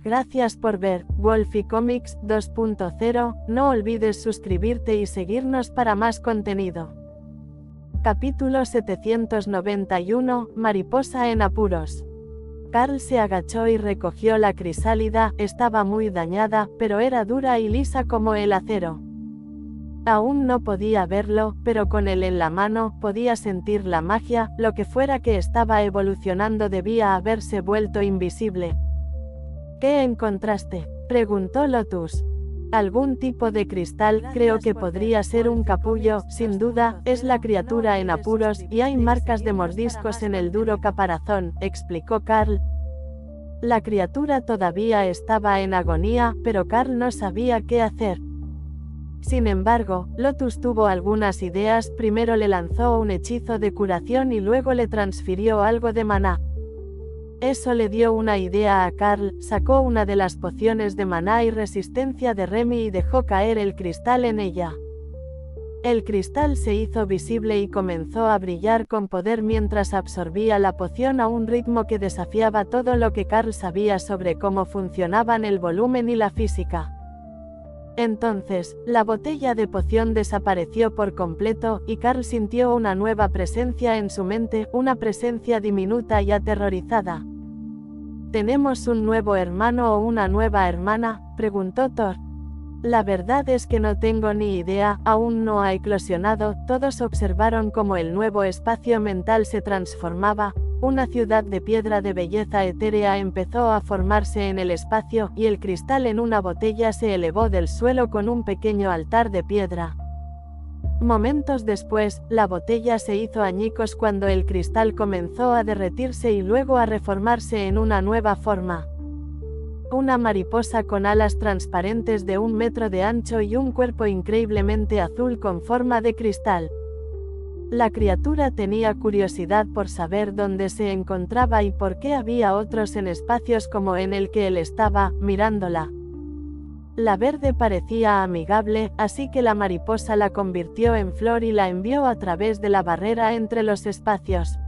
Gracias por ver Wolfie Comics 2.0, no olvides suscribirte y seguirnos para más contenido. Capítulo 791, Mariposa en apuros. Carl se agachó y recogió la crisálida, estaba muy dañada, pero era dura y lisa como el acero. Aún no podía verlo, pero con él en la mano, podía sentir la magia, lo que fuera que estaba evolucionando debía haberse vuelto invisible. ¿Qué encontraste?, preguntó Lotus. Algún tipo de cristal, creo que podría ser un capullo, sin duda, es la criatura en apuros, y hay marcas de mordiscos en el duro caparazón, explicó Carl. La criatura todavía estaba en agonía, pero Carl no sabía qué hacer. Sin embargo, Lotus tuvo algunas ideas, primero le lanzó un hechizo de curación y luego le transfirió algo de maná. Eso le dio una idea a Carl, sacó una de las pociones de maná y resistencia de Remy y dejó caer el cristal en ella. El cristal se hizo visible y comenzó a brillar con poder mientras absorbía la poción a un ritmo que desafiaba todo lo que Carl sabía sobre cómo funcionaban el volumen y la física. Entonces, la botella de poción desapareció por completo, y Carl sintió una nueva presencia en su mente, una presencia diminuta y aterrorizada. ¿Tenemos un nuevo hermano o una nueva hermana?, preguntó Thor. La verdad es que no tengo ni idea, aún no ha eclosionado. Todos observaron cómo el nuevo espacio mental se transformaba. Una ciudad de piedra de belleza etérea empezó a formarse en el espacio, y el cristal en una botella se elevó del suelo con un pequeño altar de piedra. Momentos después, la botella se hizo añicos cuando el cristal comenzó a derretirse y luego a reformarse en una nueva forma. Una mariposa con alas transparentes de 1 metro de ancho y un cuerpo increíblemente azul con forma de cristal. La criatura tenía curiosidad por saber dónde se encontraba y por qué había otros en espacios como en el que él estaba, mirándola. La verde parecía amigable, así que la mariposa la convirtió en flor y la envió a través de la barrera entre los espacios.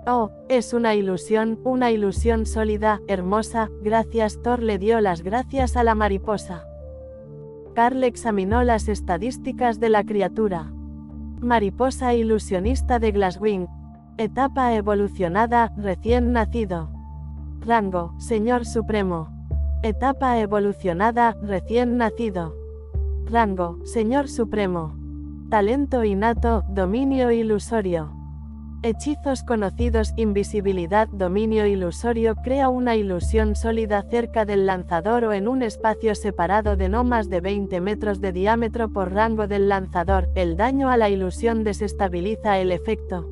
Oh, es una ilusión sólida, hermosa, gracias. Thor le dio las gracias a la mariposa. Carl examinó las estadísticas de la criatura. Mariposa ilusionista de Glasswing. Etapa evolucionada, recién nacido. Rango, Señor Supremo. Etapa evolucionada, recién nacido. Rango, Señor Supremo. Talento innato, dominio ilusorio. Hechizos conocidos: invisibilidad. Dominio ilusorio crea una ilusión sólida cerca del lanzador o en un espacio separado de no más de 20 metros de diámetro por rango del lanzador. El daño a la ilusión desestabiliza el efecto.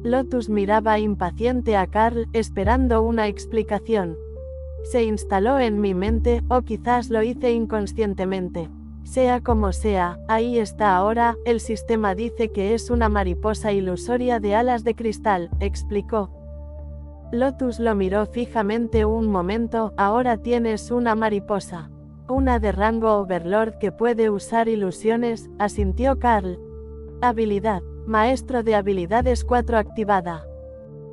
Lotus miraba impaciente a Carl, esperando una explicación. Se instaló en mi mente, o quizás lo hice inconscientemente. Sea como sea, ahí está ahora. El sistema dice que es una mariposa ilusoria de alas de cristal, explicó. Lotus lo miró fijamente un momento. Ahora tienes una mariposa. Una de rango Overlord que puede usar ilusiones, asintió Carl. Habilidad. Maestro de habilidades 4 activada.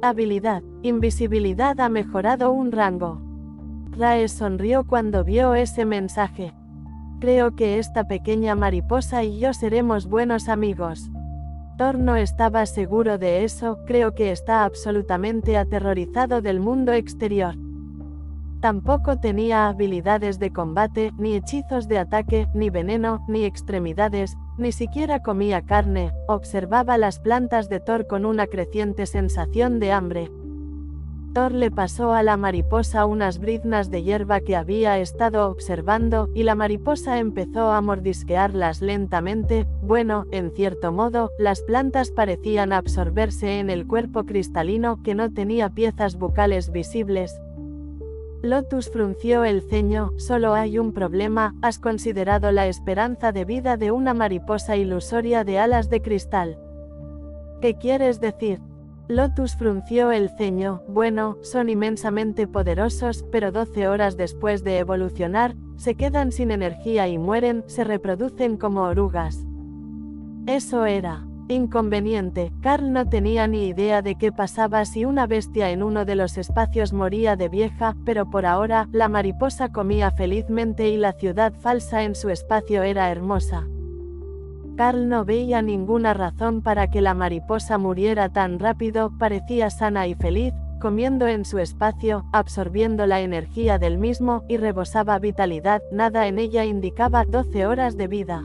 Habilidad. Invisibilidad ha mejorado un rango. Rae sonrió cuando vio ese mensaje. Creo que esta pequeña mariposa y yo seremos buenos amigos. Thor no estaba seguro de eso, creo que está absolutamente aterrorizado del mundo exterior. Tampoco tenía habilidades de combate, ni hechizos de ataque, ni veneno, ni extremidades, ni siquiera comía carne. Observaba las plantas de Thor con una creciente sensación de hambre. Thor le pasó a la mariposa unas briznas de hierba que había estado observando, y la mariposa empezó a mordisquearlas lentamente. Bueno, en cierto modo, las plantas parecían absorberse en el cuerpo cristalino, que no tenía piezas bucales visibles. Lotus frunció el ceño. Solo hay un problema. ¿Has considerado la esperanza de vida de una mariposa ilusoria de alas de cristal? ¿Qué quieres decir? Lotus frunció el ceño. Bueno, son inmensamente poderosos, pero 12 horas después de evolucionar, se quedan sin energía y mueren, se reproducen como orugas. Eso era. Inconveniente, Carl no tenía ni idea de qué pasaba si una bestia en uno de los espacios moría de vieja, pero por ahora, la mariposa comía felizmente y la ciudad falsa en su espacio era hermosa. Carl no veía ninguna razón para que la mariposa muriera tan rápido, parecía sana y feliz, comiendo en su espacio, absorbiendo la energía del mismo, y rebosaba vitalidad, nada en ella indicaba 12 horas de vida.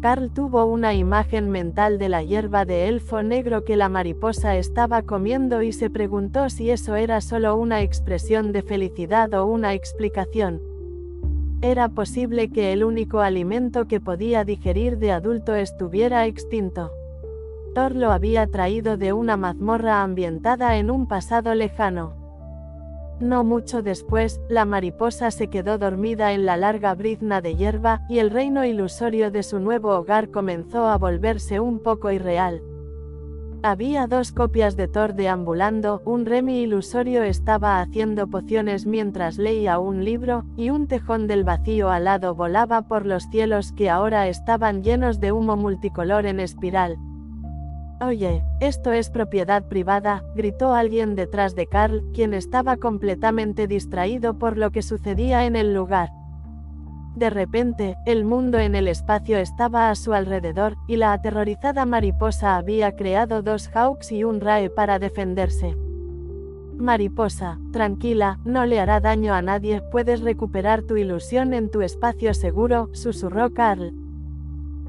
Carl tuvo una imagen mental de la hierba de elfo negro que la mariposa estaba comiendo y se preguntó si eso era solo una expresión de felicidad o una explicación. Era posible que el único alimento que podía digerir de adulto estuviera extinto. Thor lo había traído de una mazmorra ambientada en un pasado lejano. No mucho después, la mariposa se quedó dormida en la larga brizna de hierba, y el reino ilusorio de su nuevo hogar comenzó a volverse un poco irreal. Había 2 copias de Thor deambulando, un Remy ilusorio estaba haciendo pociones mientras leía un libro, y un tejón del vacío alado volaba por los cielos que ahora estaban llenos de humo multicolor en espiral. «Oye, esto es propiedad privada», gritó alguien detrás de Carl, quien estaba completamente distraído por lo que sucedía en el lugar. De repente, el mundo en el espacio estaba a su alrededor, y la aterrorizada mariposa había creado 2 Hawks y un Rae para defenderse. «Mariposa, tranquila, no le hará daño a nadie, puedes recuperar tu ilusión en tu espacio seguro», susurró Carl.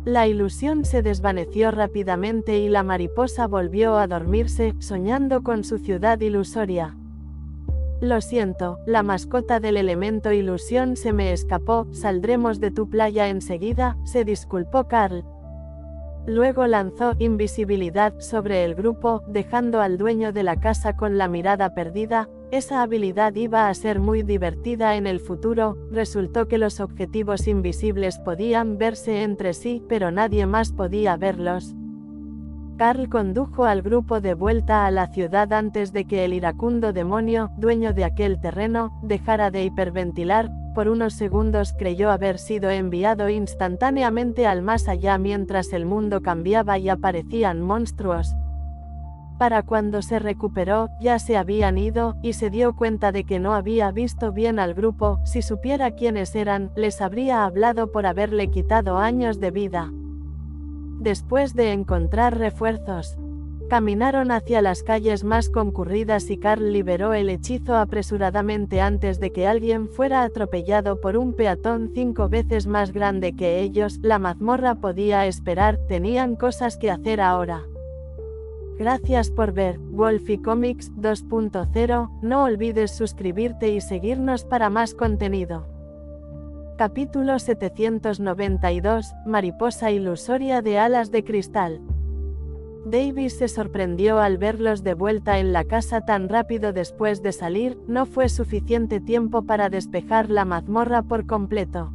La ilusión se desvaneció rápidamente y la mariposa volvió a dormirse, soñando con su ciudad ilusoria. «Lo siento, la mascota del elemento ilusión se me escapó, saldremos de tu playa enseguida», se disculpó Carl. Luego lanzó invisibilidad sobre el grupo, dejando al dueño de la casa con la mirada perdida. Esa habilidad iba a ser muy divertida en el futuro. Resultó que los objetivos invisibles podían verse entre sí, pero nadie más podía verlos. Carl condujo al grupo de vuelta a la ciudad antes de que el iracundo demonio, dueño de aquel terreno, dejara de hiperventilar. Por unos segundos creyó haber sido enviado instantáneamente al más allá mientras el mundo cambiaba y aparecían monstruos. Para cuando se recuperó, ya se habían ido, y se dio cuenta de que no había visto bien al grupo. Si supiera quiénes eran, les habría hablado por haberle quitado años de vida. Después de encontrar refuerzos, caminaron hacia las calles más concurridas y Carl liberó el hechizo apresuradamente antes de que alguien fuera atropellado por un peatón 5 veces más grande que ellos. La mazmorra podía esperar, tenían cosas que hacer ahora. Gracias por ver Wolfie Comics 2.0, no olvides suscribirte y seguirnos para más contenido. Capítulo 792, Mariposa ilusoria de alas de cristal. Davis se sorprendió al verlos de vuelta en la casa tan rápido después de salir. No fue suficiente tiempo para despejar la mazmorra por completo.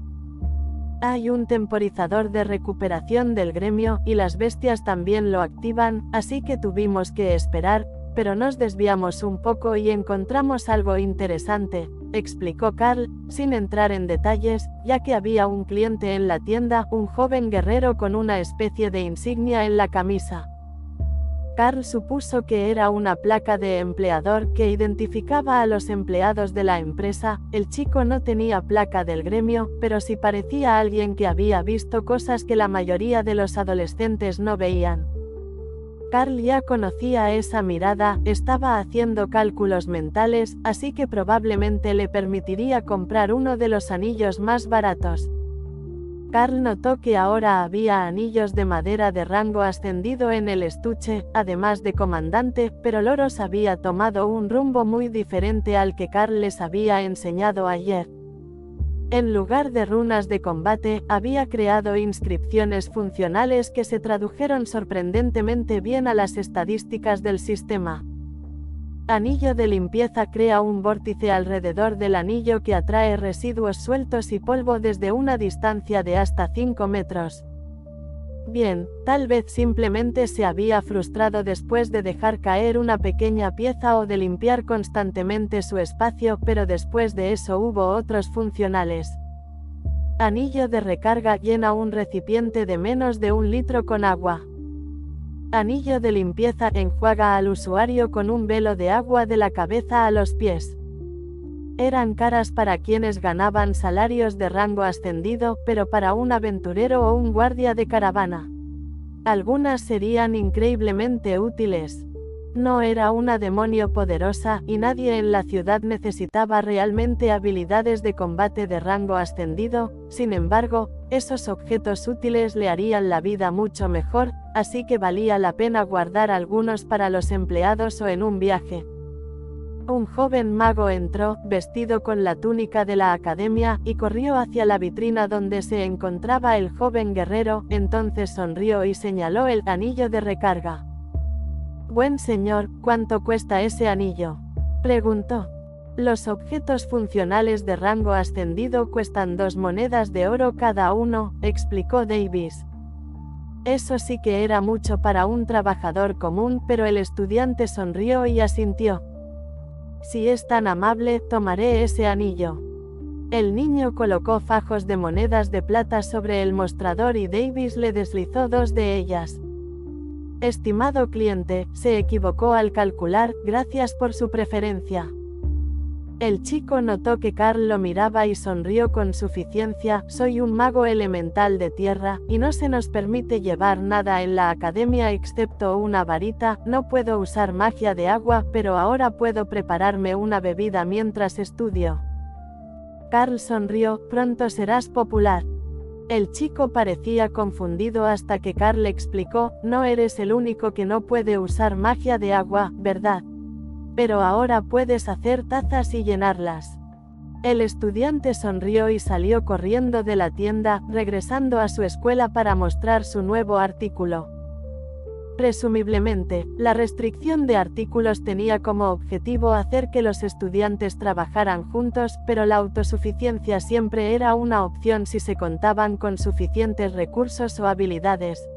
Hay un temporizador de recuperación del gremio, y las bestias también lo activan, así que tuvimos que esperar, pero nos desviamos un poco y encontramos algo interesante, explicó Carl, sin entrar en detalles, ya que había un cliente en la tienda, un joven guerrero con una especie de insignia en la camisa. Carl supuso que era una placa de empleador que identificaba a los empleados de la empresa. El chico no tenía placa del gremio, pero sí parecía alguien que había visto cosas que la mayoría de los adolescentes no veían. Carl ya conocía esa mirada, estaba haciendo cálculos mentales, así que probablemente le permitiría comprar uno de los anillos más baratos. Carl notó que ahora había anillos de madera de rango ascendido en el estuche, además de comandante, pero Loros había tomado un rumbo muy diferente al que Carl les había enseñado ayer. En lugar de runas de combate, había creado inscripciones funcionales que se tradujeron sorprendentemente bien a las estadísticas del sistema. Anillo de limpieza crea un vórtice alrededor del anillo que atrae residuos sueltos y polvo desde una distancia de hasta 5 metros. Bien, tal vez simplemente se había frustrado después de dejar caer una pequeña pieza o de limpiar constantemente su espacio, pero después de eso hubo otros funcionales. Anillo de recarga llena un recipiente de menos de 1 litro con agua. Anillo de limpieza: enjuaga al usuario con un velo de agua de la cabeza a los pies. Eran caras para quienes ganaban salarios de rango ascendido, pero para un aventurero o un guardia de caravana, algunas serían increíblemente útiles. No era una demonio poderosa, y nadie en la ciudad necesitaba realmente habilidades de combate de rango ascendido. Sin embargo, esos objetos útiles le harían la vida mucho mejor, así que valía la pena guardar algunos para los empleados o en un viaje. Un joven mago entró, vestido con la túnica de la academia, y corrió hacia la vitrina donde se encontraba el joven guerrero. Entonces sonrió y señaló el anillo de recarga. «Buen señor, ¿cuánto cuesta ese anillo?», preguntó. «Los objetos funcionales de rango ascendido cuestan 2 monedas de oro cada uno», explicó Davis. Eso sí que era mucho para un trabajador común, pero el estudiante sonrió y asintió. «Si es tan amable, tomaré ese anillo». El niño colocó fajos de monedas de plata sobre el mostrador y Davis le deslizó 2 de ellas. «Estimado cliente, se equivocó al calcular, gracias por su preferencia». El chico notó que Carl lo miraba y sonrió con suficiencia. «Soy un mago elemental de tierra, y no se nos permite llevar nada en la academia excepto una varita. No puedo usar magia de agua, pero ahora puedo prepararme una bebida mientras estudio». Carl sonrió. «Pronto serás popular». El chico parecía confundido hasta que Carl explicó: «No eres el único que no puede usar magia de agua, ¿verdad? Pero ahora puedes hacer tazas y llenarlas». El estudiante sonrió y salió corriendo de la tienda, regresando a su escuela para mostrar su nuevo artículo. Presumiblemente, la restricción de artículos tenía como objetivo hacer que los estudiantes trabajaran juntos, pero la autosuficiencia siempre era una opción si se contaban con suficientes recursos o habilidades.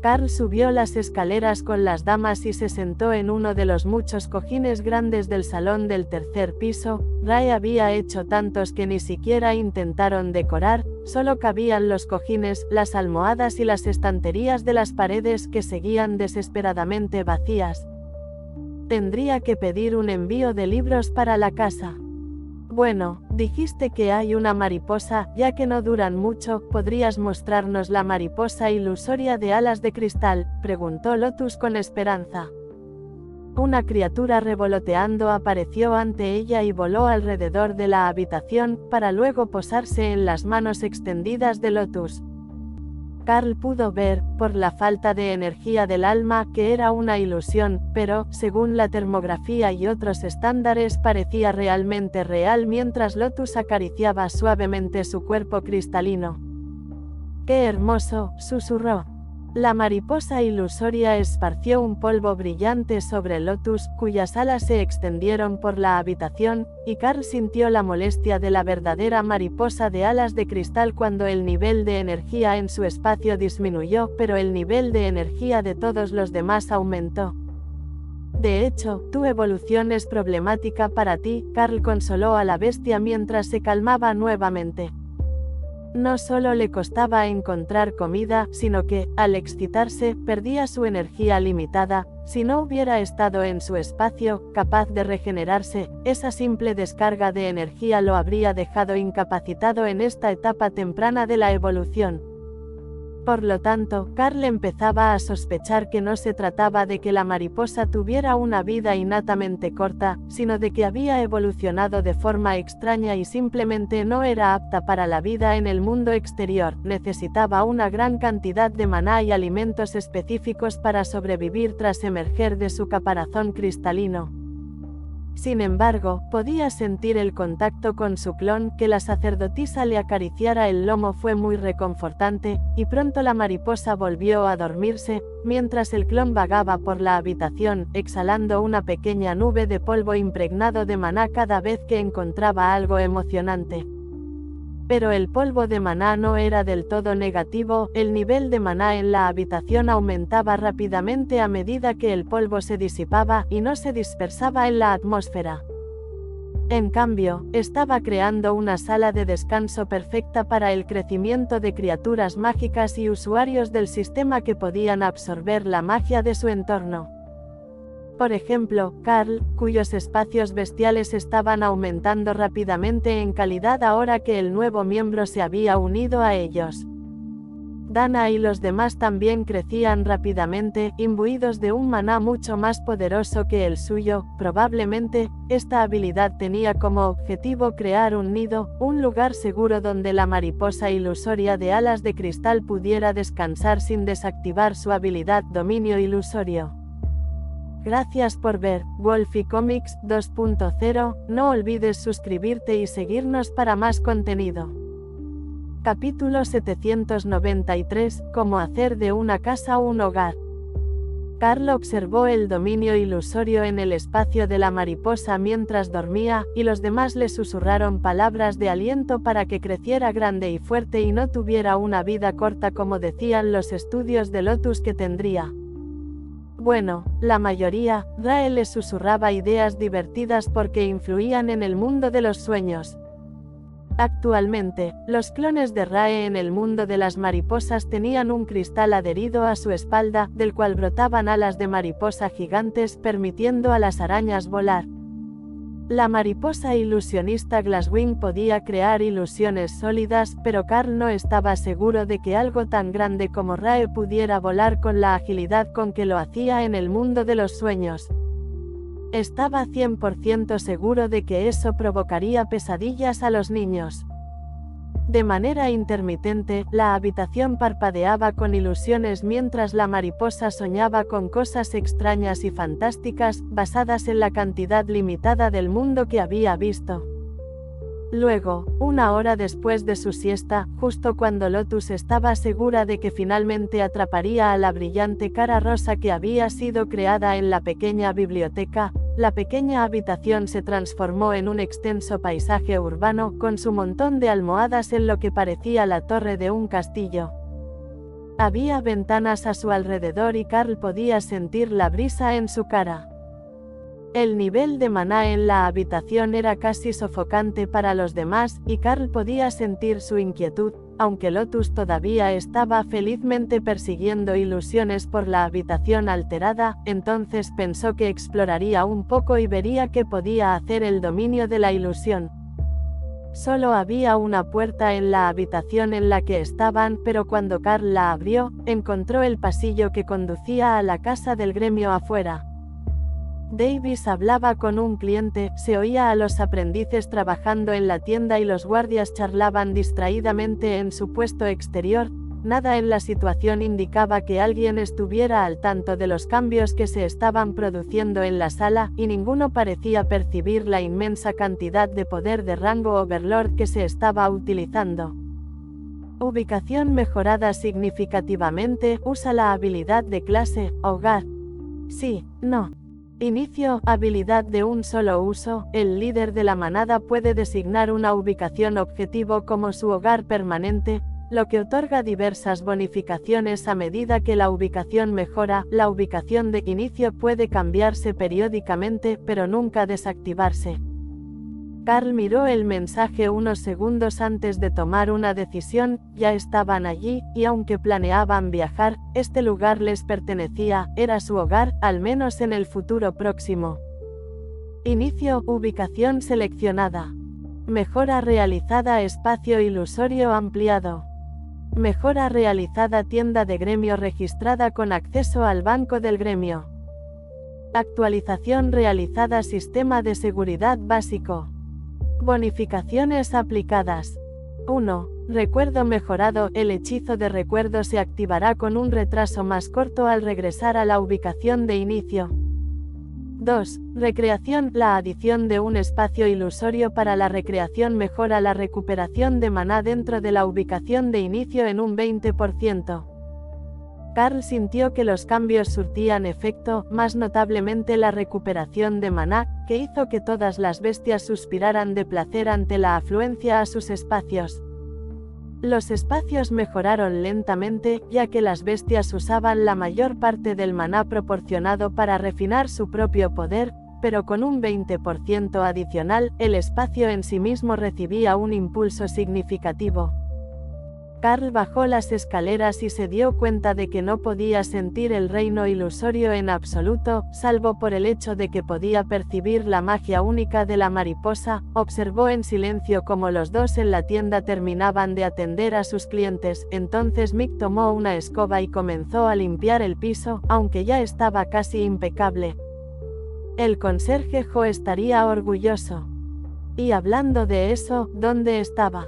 Carl subió las escaleras con las damas y se sentó en uno de los muchos cojines grandes del salón del 3er piso. Ray había hecho tantos que ni siquiera intentaron decorar, solo cabían los cojines, las almohadas y las estanterías de las paredes que seguían desesperadamente vacías. «Tendría que pedir un envío de libros para la casa». «Bueno, dijiste que hay una mariposa, ya que no duran mucho, ¿podrías mostrarnos la mariposa ilusoria de alas de cristal?», preguntó Lotus con esperanza. Una criatura revoloteando apareció ante ella y voló alrededor de la habitación, para luego posarse en las manos extendidas de Lotus. Carl pudo ver, por la falta de energía del alma, que era una ilusión, pero, según la termografía y otros estándares, parecía realmente real mientras Lotus acariciaba suavemente su cuerpo cristalino. «¡Qué hermoso!», susurró. La mariposa ilusoria esparció un polvo brillante sobre Lotus, cuyas alas se extendieron por la habitación, y Carl sintió la molestia de la verdadera mariposa de alas de cristal cuando el nivel de energía en su espacio disminuyó, pero el nivel de energía de todos los demás aumentó. «De hecho, tu evolución es problemática para ti», Carl consoló a la bestia mientras se calmaba nuevamente. No solo le costaba encontrar comida, sino que, al excitarse, perdía su energía limitada. Si no hubiera estado en su espacio, capaz de regenerarse, esa simple descarga de energía lo habría dejado incapacitado en esta etapa temprana de la evolución. Por lo tanto, Carl empezaba a sospechar que no se trataba de que la mariposa tuviera una vida innatamente corta, sino de que había evolucionado de forma extraña y simplemente no era apta para la vida en el mundo exterior. Necesitaba una gran cantidad de maná y alimentos específicos para sobrevivir tras emerger de su caparazón cristalino. Sin embargo, podía sentir el contacto con su clon. Que la sacerdotisa le acariciara el lomo fue muy reconfortante, y pronto la mariposa volvió a dormirse, mientras el clon vagaba por la habitación, exhalando una pequeña nube de polvo impregnado de maná cada vez que encontraba algo emocionante. Pero el polvo de maná no era del todo negativo. El nivel de maná en la habitación aumentaba rápidamente a medida que el polvo se disipaba y no se dispersaba en la atmósfera. En cambio, estaba creando una sala de descanso perfecta para el crecimiento de criaturas mágicas y usuarios del sistema que podían absorber la magia de su entorno. Por ejemplo, Carl, cuyos espacios bestiales estaban aumentando rápidamente en calidad ahora que el nuevo miembro se había unido a ellos. Dana y los demás también crecían rápidamente, imbuidos de un maná mucho más poderoso que el suyo. Probablemente, esta habilidad tenía como objetivo crear un nido, un lugar seguro donde la mariposa ilusoria de alas de cristal pudiera descansar sin desactivar su habilidad dominio ilusorio. Gracias por ver, Wolfie Comics 2.0, no olvides suscribirte y seguirnos para más contenido. Capítulo 793, Cómo hacer de una casa un hogar. Carl observó el dominio ilusorio en el espacio de la mariposa mientras dormía, y los demás le susurraron palabras de aliento para que creciera grande y fuerte y no tuviera una vida corta como decían los estudios de Lotus que tendría. Bueno, la mayoría, Rae le susurraba ideas divertidas porque influían en el mundo de los sueños. Actualmente, los clones de Rae en el mundo de las mariposas tenían un cristal adherido a su espalda, del cual brotaban alas de mariposa gigantes permitiendo a las arañas volar. La mariposa ilusionista Glasswing podía crear ilusiones sólidas, pero Carl no estaba seguro de que algo tan grande como Rae pudiera volar con la agilidad con que lo hacía en el mundo de los sueños. Estaba 100% seguro de que eso provocaría pesadillas a los niños. De manera intermitente, la habitación parpadeaba con ilusiones mientras la mariposa soñaba con cosas extrañas y fantásticas, basadas en la cantidad limitada del mundo que había visto. Luego, una hora después de su siesta, justo cuando Lotus estaba segura de que finalmente atraparía a la brillante cara rosa que había sido creada en la pequeña biblioteca, la pequeña habitación se transformó en un extenso paisaje urbano, con su montón de almohadas en lo que parecía la torre de un castillo. Había ventanas a su alrededor y Carl podía sentir la brisa en su cara. El nivel de maná en la habitación era casi sofocante para los demás, y Carl podía sentir su inquietud, aunque Lotus todavía estaba felizmente persiguiendo ilusiones por la habitación alterada, entonces pensó que exploraría un poco y vería qué podía hacer el dominio de la ilusión. Solo había una puerta en la habitación en la que estaban, pero cuando Carl la abrió, encontró el pasillo que conducía a la casa del gremio afuera. Davis hablaba con un cliente, se oía a los aprendices trabajando en la tienda y los guardias charlaban distraídamente en su puesto exterior. Nada en la situación indicaba que alguien estuviera al tanto de los cambios que se estaban produciendo en la sala, y ninguno parecía percibir la inmensa cantidad de poder de rango Overlord que se estaba utilizando. Ubicación mejorada significativamente, usa la habilidad de clase, hogar. Sí, no. Inicio, habilidad de un solo uso, el líder de la manada puede designar una ubicación objetivo como su hogar permanente, lo que otorga diversas bonificaciones a medida que la ubicación mejora. La ubicación de inicio puede cambiarse periódicamente, pero nunca desactivarse. Carl miró el mensaje unos segundos antes de tomar una decisión, ya estaban allí, y aunque planeaban viajar, este lugar les pertenecía, era su hogar, al menos en el futuro próximo. Inicio, ubicación seleccionada. Mejora realizada, espacio ilusorio ampliado. Mejora realizada, tienda de gremio registrada con acceso al banco del gremio. Actualización realizada, sistema de seguridad básico. Bonificaciones aplicadas. 1. Recuerdo mejorado. El hechizo de recuerdo se activará con un retraso más corto al regresar a la ubicación de inicio. 2. Recreación. La adición de un espacio ilusorio para la recreación mejora la recuperación de maná dentro de la ubicación de inicio en un 20%. Carl sintió que los cambios surtían efecto, más notablemente la recuperación de maná, que hizo que todas las bestias suspiraran de placer ante la afluencia a sus espacios. Los espacios mejoraron lentamente, ya que las bestias usaban la mayor parte del maná proporcionado para refinar su propio poder, pero con un 20% adicional, el espacio en sí mismo recibía un impulso significativo. Carl bajó las escaleras y se dio cuenta de que no podía sentir el reino ilusorio en absoluto, salvo por el hecho de que podía percibir la magia única de la mariposa. Observó en silencio cómo los dos en la tienda terminaban de atender a sus clientes. Entonces Mick tomó una escoba y comenzó a limpiar el piso, aunque ya estaba casi impecable. El conserje Joe estaría orgulloso. Y hablando de eso, ¿dónde estaba?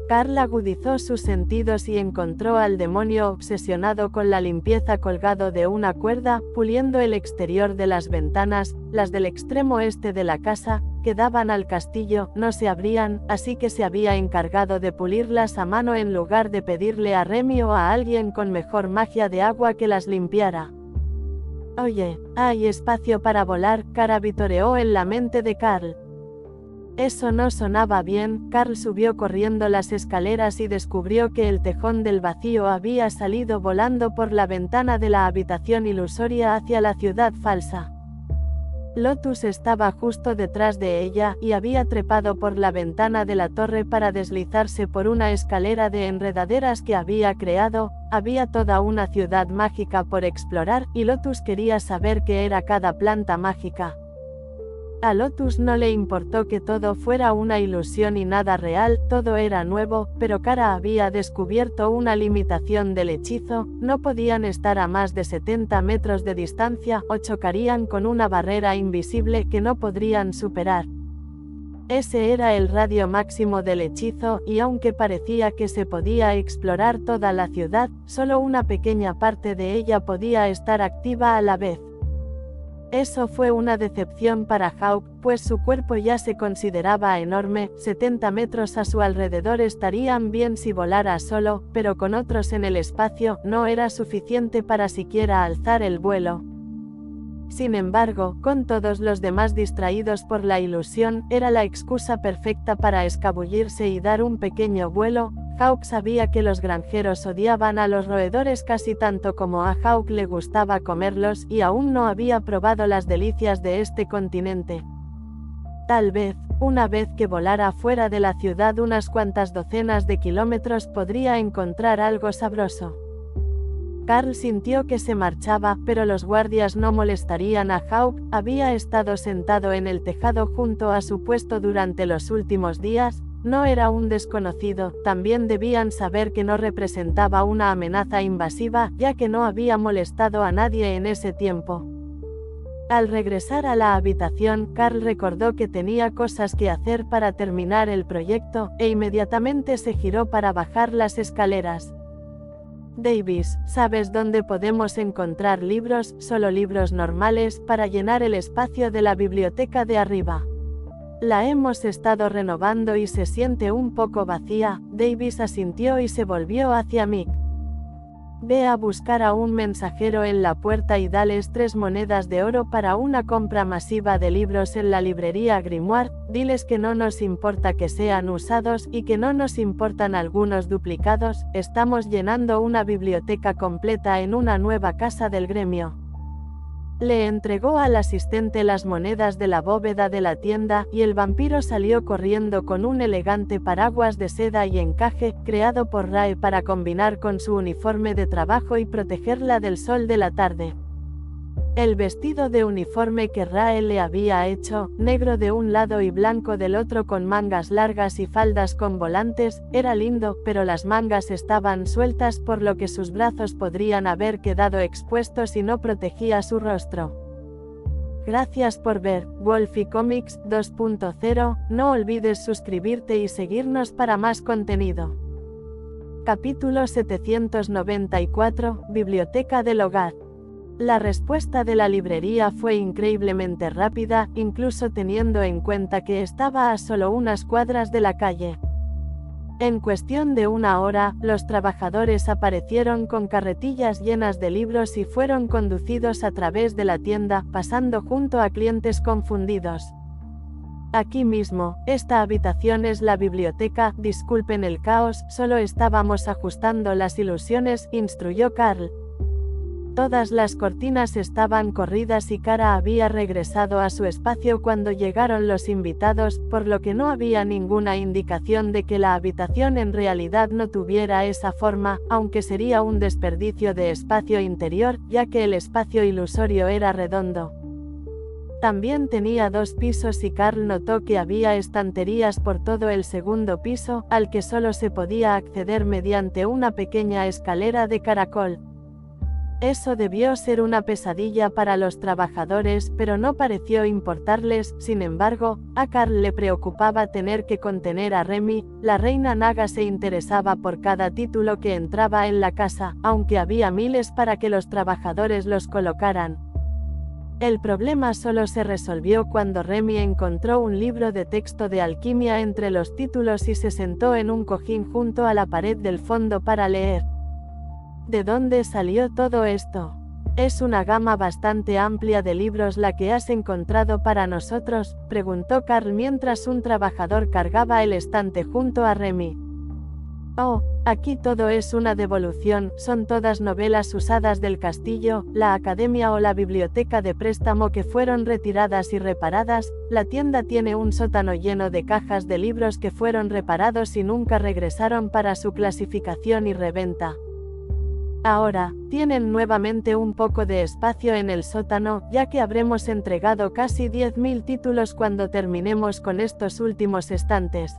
Carl agudizó sus sentidos y encontró al demonio obsesionado con la limpieza colgado de una cuerda, puliendo el exterior de las ventanas, las del extremo este de la casa, que daban al castillo, no se abrían, así que se había encargado de pulirlas a mano en lugar de pedirle a Remy o a alguien con mejor magia de agua que las limpiara. Oye, hay espacio para volar, Cara vitoreó en la mente de Carl. Eso no sonaba bien. Carl subió corriendo las escaleras y descubrió que el tejón del vacío había salido volando por la ventana de la habitación ilusoria hacia la ciudad falsa. Lotus estaba justo detrás de ella, y había trepado por la ventana de la torre para deslizarse por una escalera de enredaderas que había creado. Había toda una ciudad mágica por explorar, y Lotus quería saber qué era cada planta mágica. A Lotus no le importó que todo fuera una ilusión y nada real, todo era nuevo, pero Cara había descubierto una limitación del hechizo: no podían estar a más de 70 metros de distancia o chocarían con una barrera invisible que no podrían superar. Ese era el radio máximo del hechizo, y aunque parecía que se podía explorar toda la ciudad, solo una pequeña parte de ella podía estar activa a la vez. Eso fue una decepción para Hawk, pues su cuerpo ya se consideraba enorme. 70 metros a su alrededor estarían bien si volara solo, pero con otros en el espacio, no era suficiente para siquiera alzar el vuelo. Sin embargo, con todos los demás distraídos por la ilusión, era la excusa perfecta para escabullirse y dar un pequeño vuelo. Hawk sabía que los granjeros odiaban a los roedores casi tanto como a Hawk le gustaba comerlos, y aún no había probado las delicias de este continente. Tal vez, una vez que volara fuera de la ciudad unas cuantas docenas de kilómetros, podría encontrar algo sabroso. Carl sintió que se marchaba, pero los guardias no molestarían a Hawk. Había estado sentado en el tejado junto a su puesto durante los últimos días. No era un desconocido. También debían saber que no representaba una amenaza invasiva, ya que no había molestado a nadie en ese tiempo. Al regresar a la habitación, Carl recordó que tenía cosas que hacer para terminar el proyecto, e inmediatamente se giró para bajar las escaleras. Davis, ¿sabes dónde podemos encontrar libros, solo libros normales, para llenar el espacio de la biblioteca de arriba? La hemos estado renovando y se siente un poco vacía. Davis asintió y se volvió hacia Mick. Ve a buscar a un mensajero en la puerta y dales 3 monedas de oro para una compra masiva de libros en la librería Grimoire. Diles que no nos importa que sean usados y que no nos importan algunos duplicados. Estamos llenando una biblioteca completa en una nueva casa del gremio. Le entregó al asistente las monedas de la bóveda de la tienda, y el vampiro salió corriendo con un elegante paraguas de seda y encaje, creado por Rae para combinar con su uniforme de trabajo y protegerla del sol de la tarde. El vestido de uniforme que Rae le había hecho, negro de un lado y blanco del otro con mangas largas y faldas con volantes, era lindo, pero las mangas estaban sueltas por lo que sus brazos podrían haber quedado expuestos y no protegía su rostro. Gracias por ver Wolfie Comics 2.0, no olvides suscribirte y seguirnos para más contenido. Capítulo 794, Biblioteca del Hogar. La respuesta de la librería fue increíblemente rápida, incluso teniendo en cuenta que estaba a solo unas cuadras de la calle. En cuestión de una hora, los trabajadores aparecieron con carretillas llenas de libros y fueron conducidos a través de la tienda, pasando junto a clientes confundidos. Aquí mismo, esta habitación es la biblioteca, disculpen el caos, solo estábamos ajustando las ilusiones, instruyó Carl. Todas las cortinas estaban corridas y Kara había regresado a su espacio cuando llegaron los invitados, por lo que no había ninguna indicación de que la habitación en realidad no tuviera esa forma, aunque sería un desperdicio de espacio interior, ya que el espacio ilusorio era redondo. También tenía 2 pisos y Carl notó que había estanterías por todo el segundo piso, al que solo se podía acceder mediante una pequeña escalera de caracol. Eso debió ser una pesadilla para los trabajadores, pero no pareció importarles. Sin embargo, a Carl le preocupaba tener que contener a Remy. La reina Naga se interesaba por cada título que entraba en la casa, aunque había miles para que los trabajadores los colocaran. El problema solo se resolvió cuando Remy encontró un libro de texto de alquimia entre los títulos y se sentó en un cojín junto a la pared del fondo para leer. ¿De dónde salió todo esto? ¿Es una gama bastante amplia de libros la que has encontrado para nosotros?, preguntó Carl mientras un trabajador cargaba el estante junto a Remy. Oh, aquí todo es una devolución, son todas novelas usadas del castillo, la academia o la biblioteca de préstamo que fueron retiradas y reparadas. La tienda tiene un sótano lleno de cajas de libros que fueron reparados y nunca regresaron para su clasificación y reventa. Ahora, tienen nuevamente un poco de espacio en el sótano, ya que habremos entregado casi 10.000 títulos cuando terminemos con estos últimos estantes.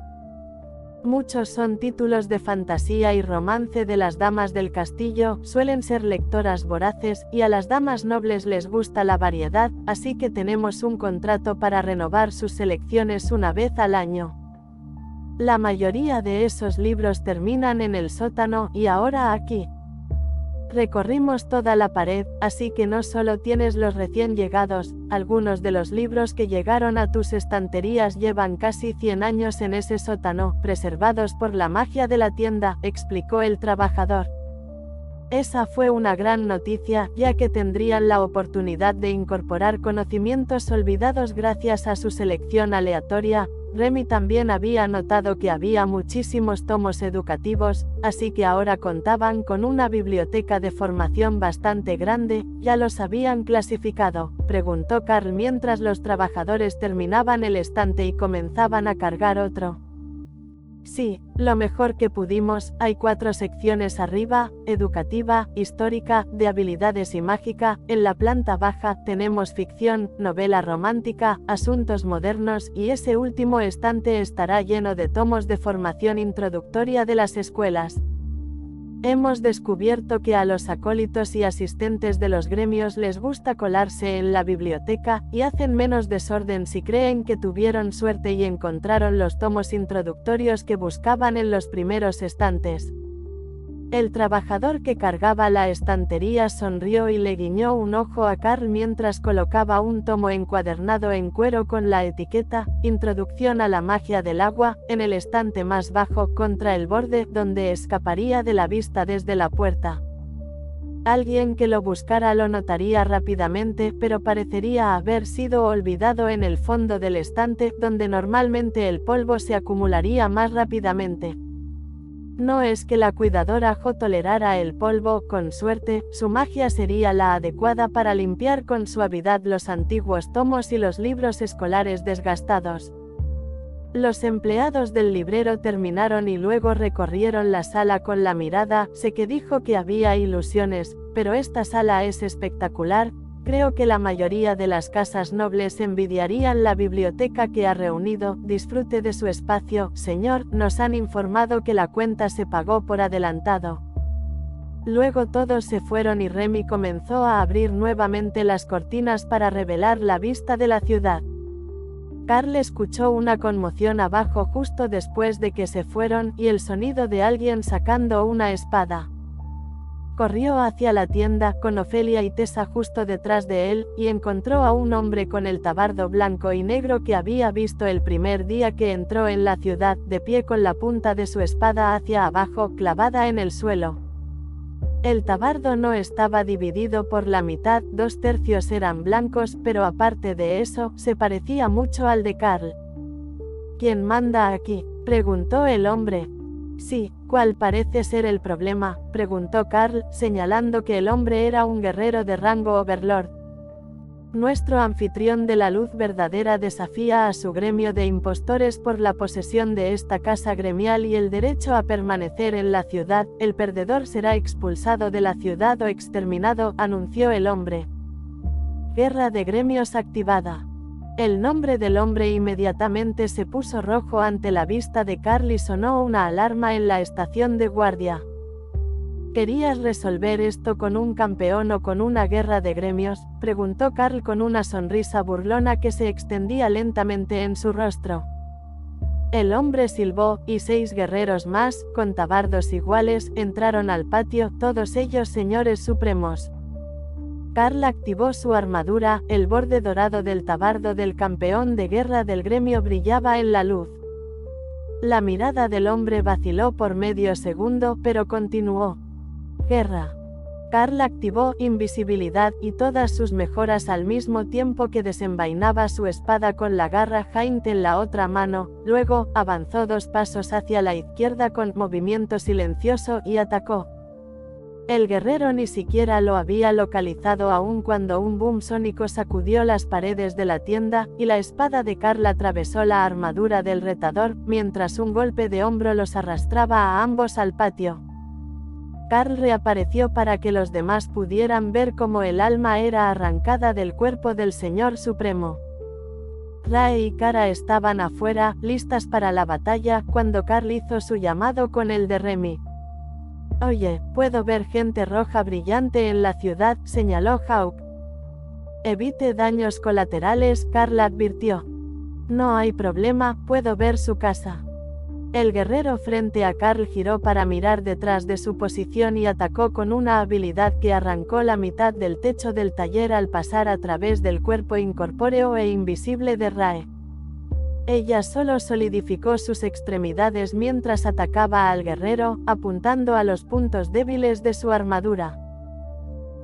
Muchos son títulos de fantasía y romance de las damas del castillo, suelen ser lectoras voraces, y a las damas nobles les gusta la variedad, así que tenemos un contrato para renovar sus selecciones una vez al año. La mayoría de esos libros terminan en el sótano, y ahora aquí. Recorrimos toda la pared, así que no solo tienes los recién llegados, algunos de los libros que llegaron a tus estanterías llevan casi 100 años en ese sótano, preservados por la magia de la tienda, explicó el trabajador. Esa fue una gran noticia, ya que tendrían la oportunidad de incorporar conocimientos olvidados gracias a su selección aleatoria. Remy también había notado que había muchísimos tomos educativos, así que ahora contaban con una biblioteca de formación bastante grande. ¿Ya los habían clasificado?, preguntó Carl mientras los trabajadores terminaban el estante y comenzaban a cargar otro. Sí, lo mejor que pudimos. Hay 4 secciones arriba: educativa, histórica, de habilidades y mágica. En la planta baja tenemos ficción, novela romántica, asuntos modernos, y ese último estante estará lleno de tomos de formación introductoria de las escuelas. Hemos descubierto que a los acólitos y asistentes de los gremios les gusta colarse en la biblioteca, y hacen menos desorden si creen que tuvieron suerte y encontraron los tomos introductorios que buscaban en los primeros estantes. El trabajador que cargaba la estantería sonrió y le guiñó un ojo a Carl mientras colocaba un tomo encuadernado en cuero con la etiqueta «Introducción a la magia del agua» en el estante más bajo, contra el borde, donde escaparía de la vista desde la puerta. Alguien que lo buscara lo notaría rápidamente, pero parecería haber sido olvidado en el fondo del estante, donde normalmente el polvo se acumularía más rápidamente. No es que la cuidadora Jo tolerara el polvo, con suerte, su magia sería la adecuada para limpiar con suavidad los antiguos tomos y los libros escolares desgastados. Los empleados del librero terminaron y luego recorrieron la sala con la mirada. Sé que dijo que había ilusiones, pero esta sala es espectacular. Creo que la mayoría de las casas nobles envidiarían la biblioteca que ha reunido. Disfrute de su espacio, señor. Nos han informado que la cuenta se pagó por adelantado. Luego todos se fueron y Remy comenzó a abrir nuevamente las cortinas para revelar la vista de la ciudad. Carl escuchó una conmoción abajo justo después de que se fueron, y el sonido de alguien sacando una espada. Corrió hacia la tienda, con Ofelia y Tessa justo detrás de él, y encontró a un hombre con el tabardo blanco y negro que había visto el primer día que entró en la ciudad, de pie con la punta de su espada hacia abajo, clavada en el suelo. El tabardo no estaba dividido por la mitad, 2/3 eran blancos, pero aparte de eso, se parecía mucho al de Carl. ¿Quién manda aquí?, preguntó el hombre. Sí, ¿cuál parece ser el problema?, preguntó Carl, señalando que el hombre era un guerrero de rango Overlord. Nuestro anfitrión de la luz verdadera desafía a su gremio de impostores por la posesión de esta casa gremial y el derecho a permanecer en la ciudad. El perdedor será expulsado de la ciudad o exterminado, anunció el hombre. Guerra de gremios activada. El nombre del hombre inmediatamente se puso rojo ante la vista de Carl y sonó una alarma en la estación de guardia. ¿Querías resolver esto con un campeón o con una guerra de gremios?, preguntó Carl con una sonrisa burlona que se extendía lentamente en su rostro. El hombre silbó, y 6 guerreros más, con tabardos iguales, entraron al patio, todos ellos señores supremos. Carl activó su armadura, el borde dorado del tabardo del campeón de guerra del gremio brillaba en la luz. La mirada del hombre vaciló por medio segundo, pero continuó. Guerra. Carl activó invisibilidad y todas sus mejoras al mismo tiempo que desenvainaba su espada con la garra Haint en la otra mano, luego, avanzó 2 pasos hacia la izquierda con movimiento silencioso y atacó. El guerrero ni siquiera lo había localizado aún cuando un boom sónico sacudió las paredes de la tienda, y la espada de Carl atravesó la armadura del retador, mientras un golpe de hombro los arrastraba a ambos al patio. Carl reapareció para que los demás pudieran ver cómo el alma era arrancada del cuerpo del Señor Supremo. Rae y Kara estaban afuera, listas para la batalla, cuando Carl hizo su llamado con el de Remy. Oye, puedo ver gente roja brillante en la ciudad, señaló Hawk. Evite daños colaterales, Carl advirtió. No hay problema, puedo ver su casa. El guerrero frente a Carl giró para mirar detrás de su posición y atacó con una habilidad que arrancó la mitad del techo del taller al pasar a través del cuerpo incorpóreo e invisible de Rae. Ella solo solidificó sus extremidades mientras atacaba al guerrero, apuntando a los puntos débiles de su armadura.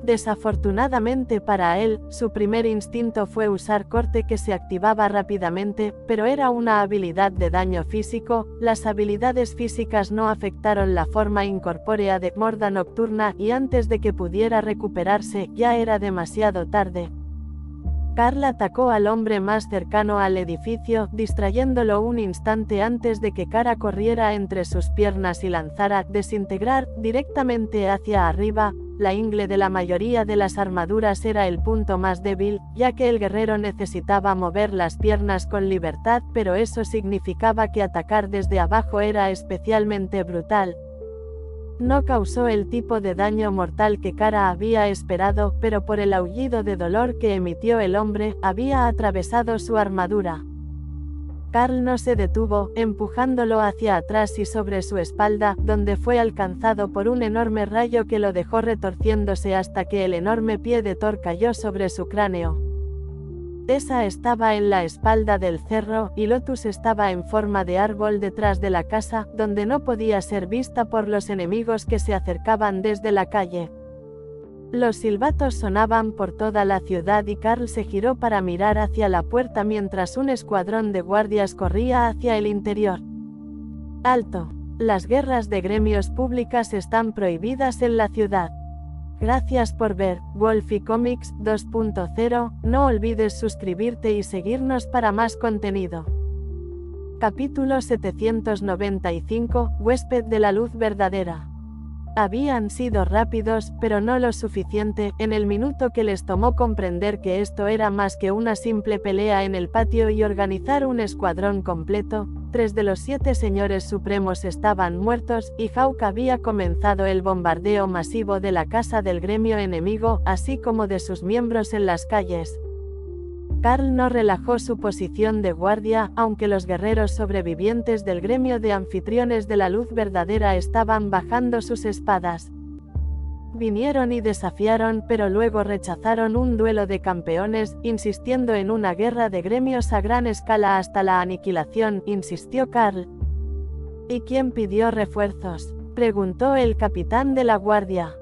Desafortunadamente para él, su primer instinto fue usar corte que se activaba rápidamente, pero era una habilidad de daño físico. Las habilidades físicas no afectaron la forma incorpórea de Morda Nocturna y antes de que pudiera recuperarse, ya era demasiado tarde. Carl atacó al hombre más cercano al edificio, distrayéndolo un instante antes de que Kara corriera entre sus piernas y lanzara desintegrar directamente hacia arriba. La ingle de la mayoría de las armaduras era el punto más débil, ya que el guerrero necesitaba mover las piernas con libertad, pero eso significaba que atacar desde abajo era especialmente brutal. No causó el tipo de daño mortal que Kara había esperado, pero por el aullido de dolor que emitió el hombre, había atravesado su armadura. Carl no se detuvo, empujándolo hacia atrás y sobre su espalda, donde fue alcanzado por un enorme rayo que lo dejó retorciéndose hasta que el enorme pie de Thor cayó sobre su cráneo. Tessa estaba en la espalda del cerro, y Lotus estaba en forma de árbol detrás de la casa, donde no podía ser vista por los enemigos que se acercaban desde la calle. Los silbatos sonaban por toda la ciudad y Carl se giró para mirar hacia la puerta mientras un escuadrón de guardias corría hacia el interior. ¡Alto! Las guerras de gremios públicas están prohibidas en la ciudad. Gracias por ver Wolfie Comics 2.0, no olvides suscribirte y seguirnos para más contenido. Capítulo 795, Huésped de la Luz Verdadera. Habían sido rápidos, pero no lo suficiente, en el minuto que les tomó comprender que esto era más que una simple pelea en el patio y organizar un escuadrón completo. 3 de los 7 señores supremos estaban muertos, y Hawk había comenzado el bombardeo masivo de la casa del gremio enemigo, así como de sus miembros en las calles. Carl no relajó su posición de guardia, aunque los guerreros sobrevivientes del gremio de anfitriones de la luz verdadera estaban bajando sus espadas. Vinieron y desafiaron, pero luego rechazaron un duelo de campeones, insistiendo en una guerra de gremios a gran escala hasta la aniquilación, insistió Carl. ¿Y quién pidió refuerzos?, preguntó el capitán de la guardia.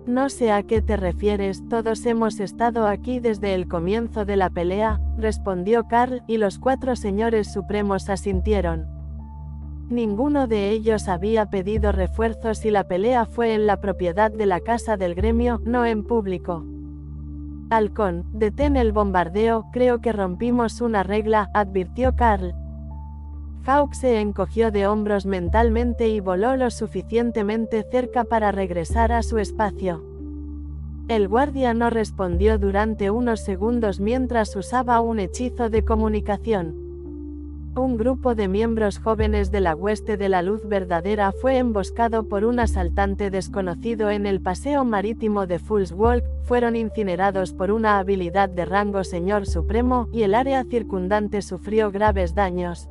No sé a qué te refieres, todos hemos estado aquí desde el comienzo de la pelea, respondió Carl, y los 4 señores supremos asintieron. Ninguno de ellos había pedido refuerzos y la pelea fue en la propiedad de la casa del gremio, no en público. Halcón, detén el bombardeo, creo que rompimos una regla, advirtió Carl. Hawk se encogió de hombros mentalmente y voló lo suficientemente cerca para regresar a su espacio. El guardia no respondió durante unos segundos mientras usaba un hechizo de comunicación. Un grupo de miembros jóvenes de la hueste de la luz verdadera fue emboscado por un asaltante desconocido en el paseo marítimo de Fool's Walk, fueron incinerados por una habilidad de rango Señor Supremo, y el área circundante sufrió graves daños.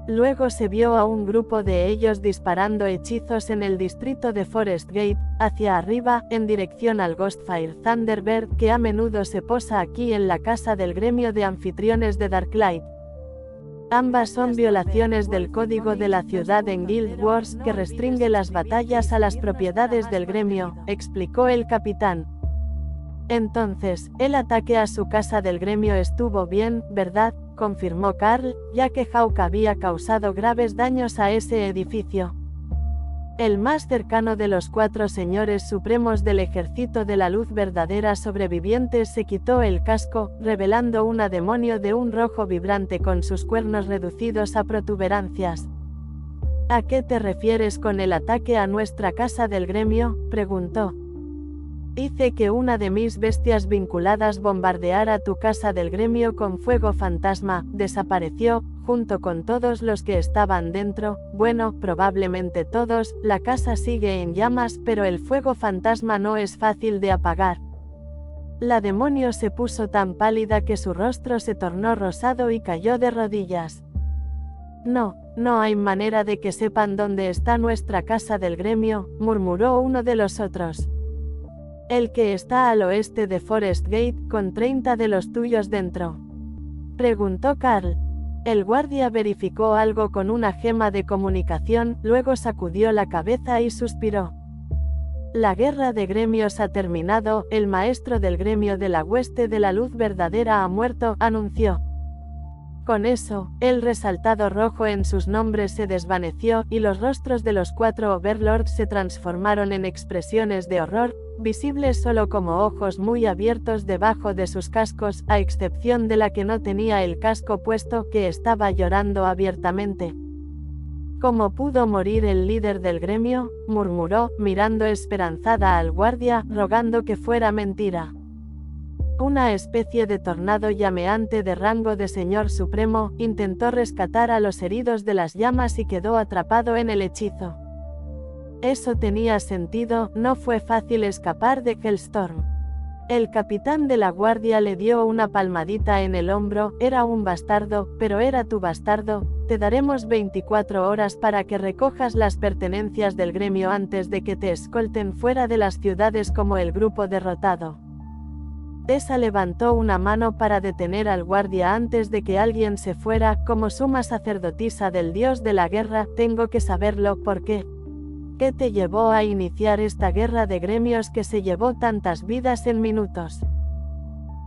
Luego se vio a un grupo de ellos disparando hechizos en el distrito de Forest Gate, hacia arriba, en dirección al Ghostfire Thunderbird, que a menudo se posa aquí en la casa del gremio de anfitriones de Darklight. Ambas son violaciones del código de la ciudad en Guild Wars, que restringe las batallas a las propiedades del gremio, explicó el capitán. Entonces, el ataque a su casa del gremio estuvo bien, ¿verdad?, confirmó Carl, ya que Hawk había causado graves daños a ese edificio. El más cercano de los 4 señores supremos del ejército de la luz verdadera sobrevivientes se quitó el casco, revelando una demonio de un rojo vibrante con sus cuernos reducidos a protuberancias. ¿A qué te refieres con el ataque a nuestra casa del gremio?, preguntó. Hice que una de mis bestias vinculadas bombardeara tu casa del gremio con fuego fantasma, desapareció, junto con todos los que estaban dentro, bueno, probablemente todos, la casa sigue en llamas pero el fuego fantasma no es fácil de apagar. La demonio se puso tan pálida que su rostro se tornó rosado y cayó de rodillas. No hay manera de que sepan dónde está nuestra casa del gremio, murmuró uno de los otros. El que está al oeste de Forest Gate, con 30 de los tuyos dentro. Preguntó Carl. El guardia verificó algo con una gema de comunicación, luego sacudió la cabeza y suspiró. La guerra de gremios ha terminado, el maestro del gremio de la hueste de la luz verdadera ha muerto, anunció. Con eso, el resaltado rojo en sus nombres se desvaneció, y los rostros de los 4 overlords se transformaron en expresiones de horror, visibles solo como ojos muy abiertos debajo de sus cascos, a excepción de la que no tenía el casco puesto, que estaba llorando abiertamente. ¿Cómo pudo morir el líder del gremio?, murmuró, mirando esperanzada al guardia, rogando que fuera mentira. Una especie de tornado llameante de rango de Señor Supremo, intentó rescatar a los heridos de las llamas y quedó atrapado en el hechizo. Eso tenía sentido, no fue fácil escapar de Hellstorm. El capitán de la guardia le dio una palmadita en el hombro, era un bastardo, pero era tu bastardo, te daremos 24 horas para que recojas las pertenencias del gremio antes de que te escolten fuera de las ciudades como el grupo derrotado. Tessa levantó una mano para detener al guardia antes de que alguien se fuera, como suma sacerdotisa del dios de la guerra, tengo que saberlo, ¿por qué? ¿Qué te llevó a iniciar esta guerra de gremios que se llevó tantas vidas en minutos?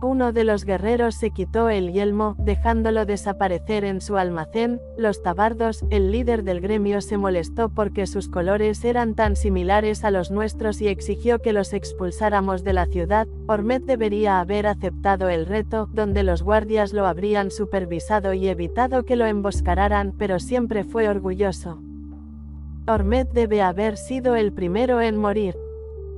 Uno de los guerreros se quitó el yelmo, dejándolo desaparecer en su almacén. Los tabardos, el líder del gremio, se molestó porque sus colores eran tan similares a los nuestros y exigió que los expulsáramos de la ciudad. Ormed debería haber aceptado el reto, donde los guardias lo habrían supervisado y evitado que lo emboscaran, pero siempre fue orgulloso. Ormed debe haber sido el primero en morir.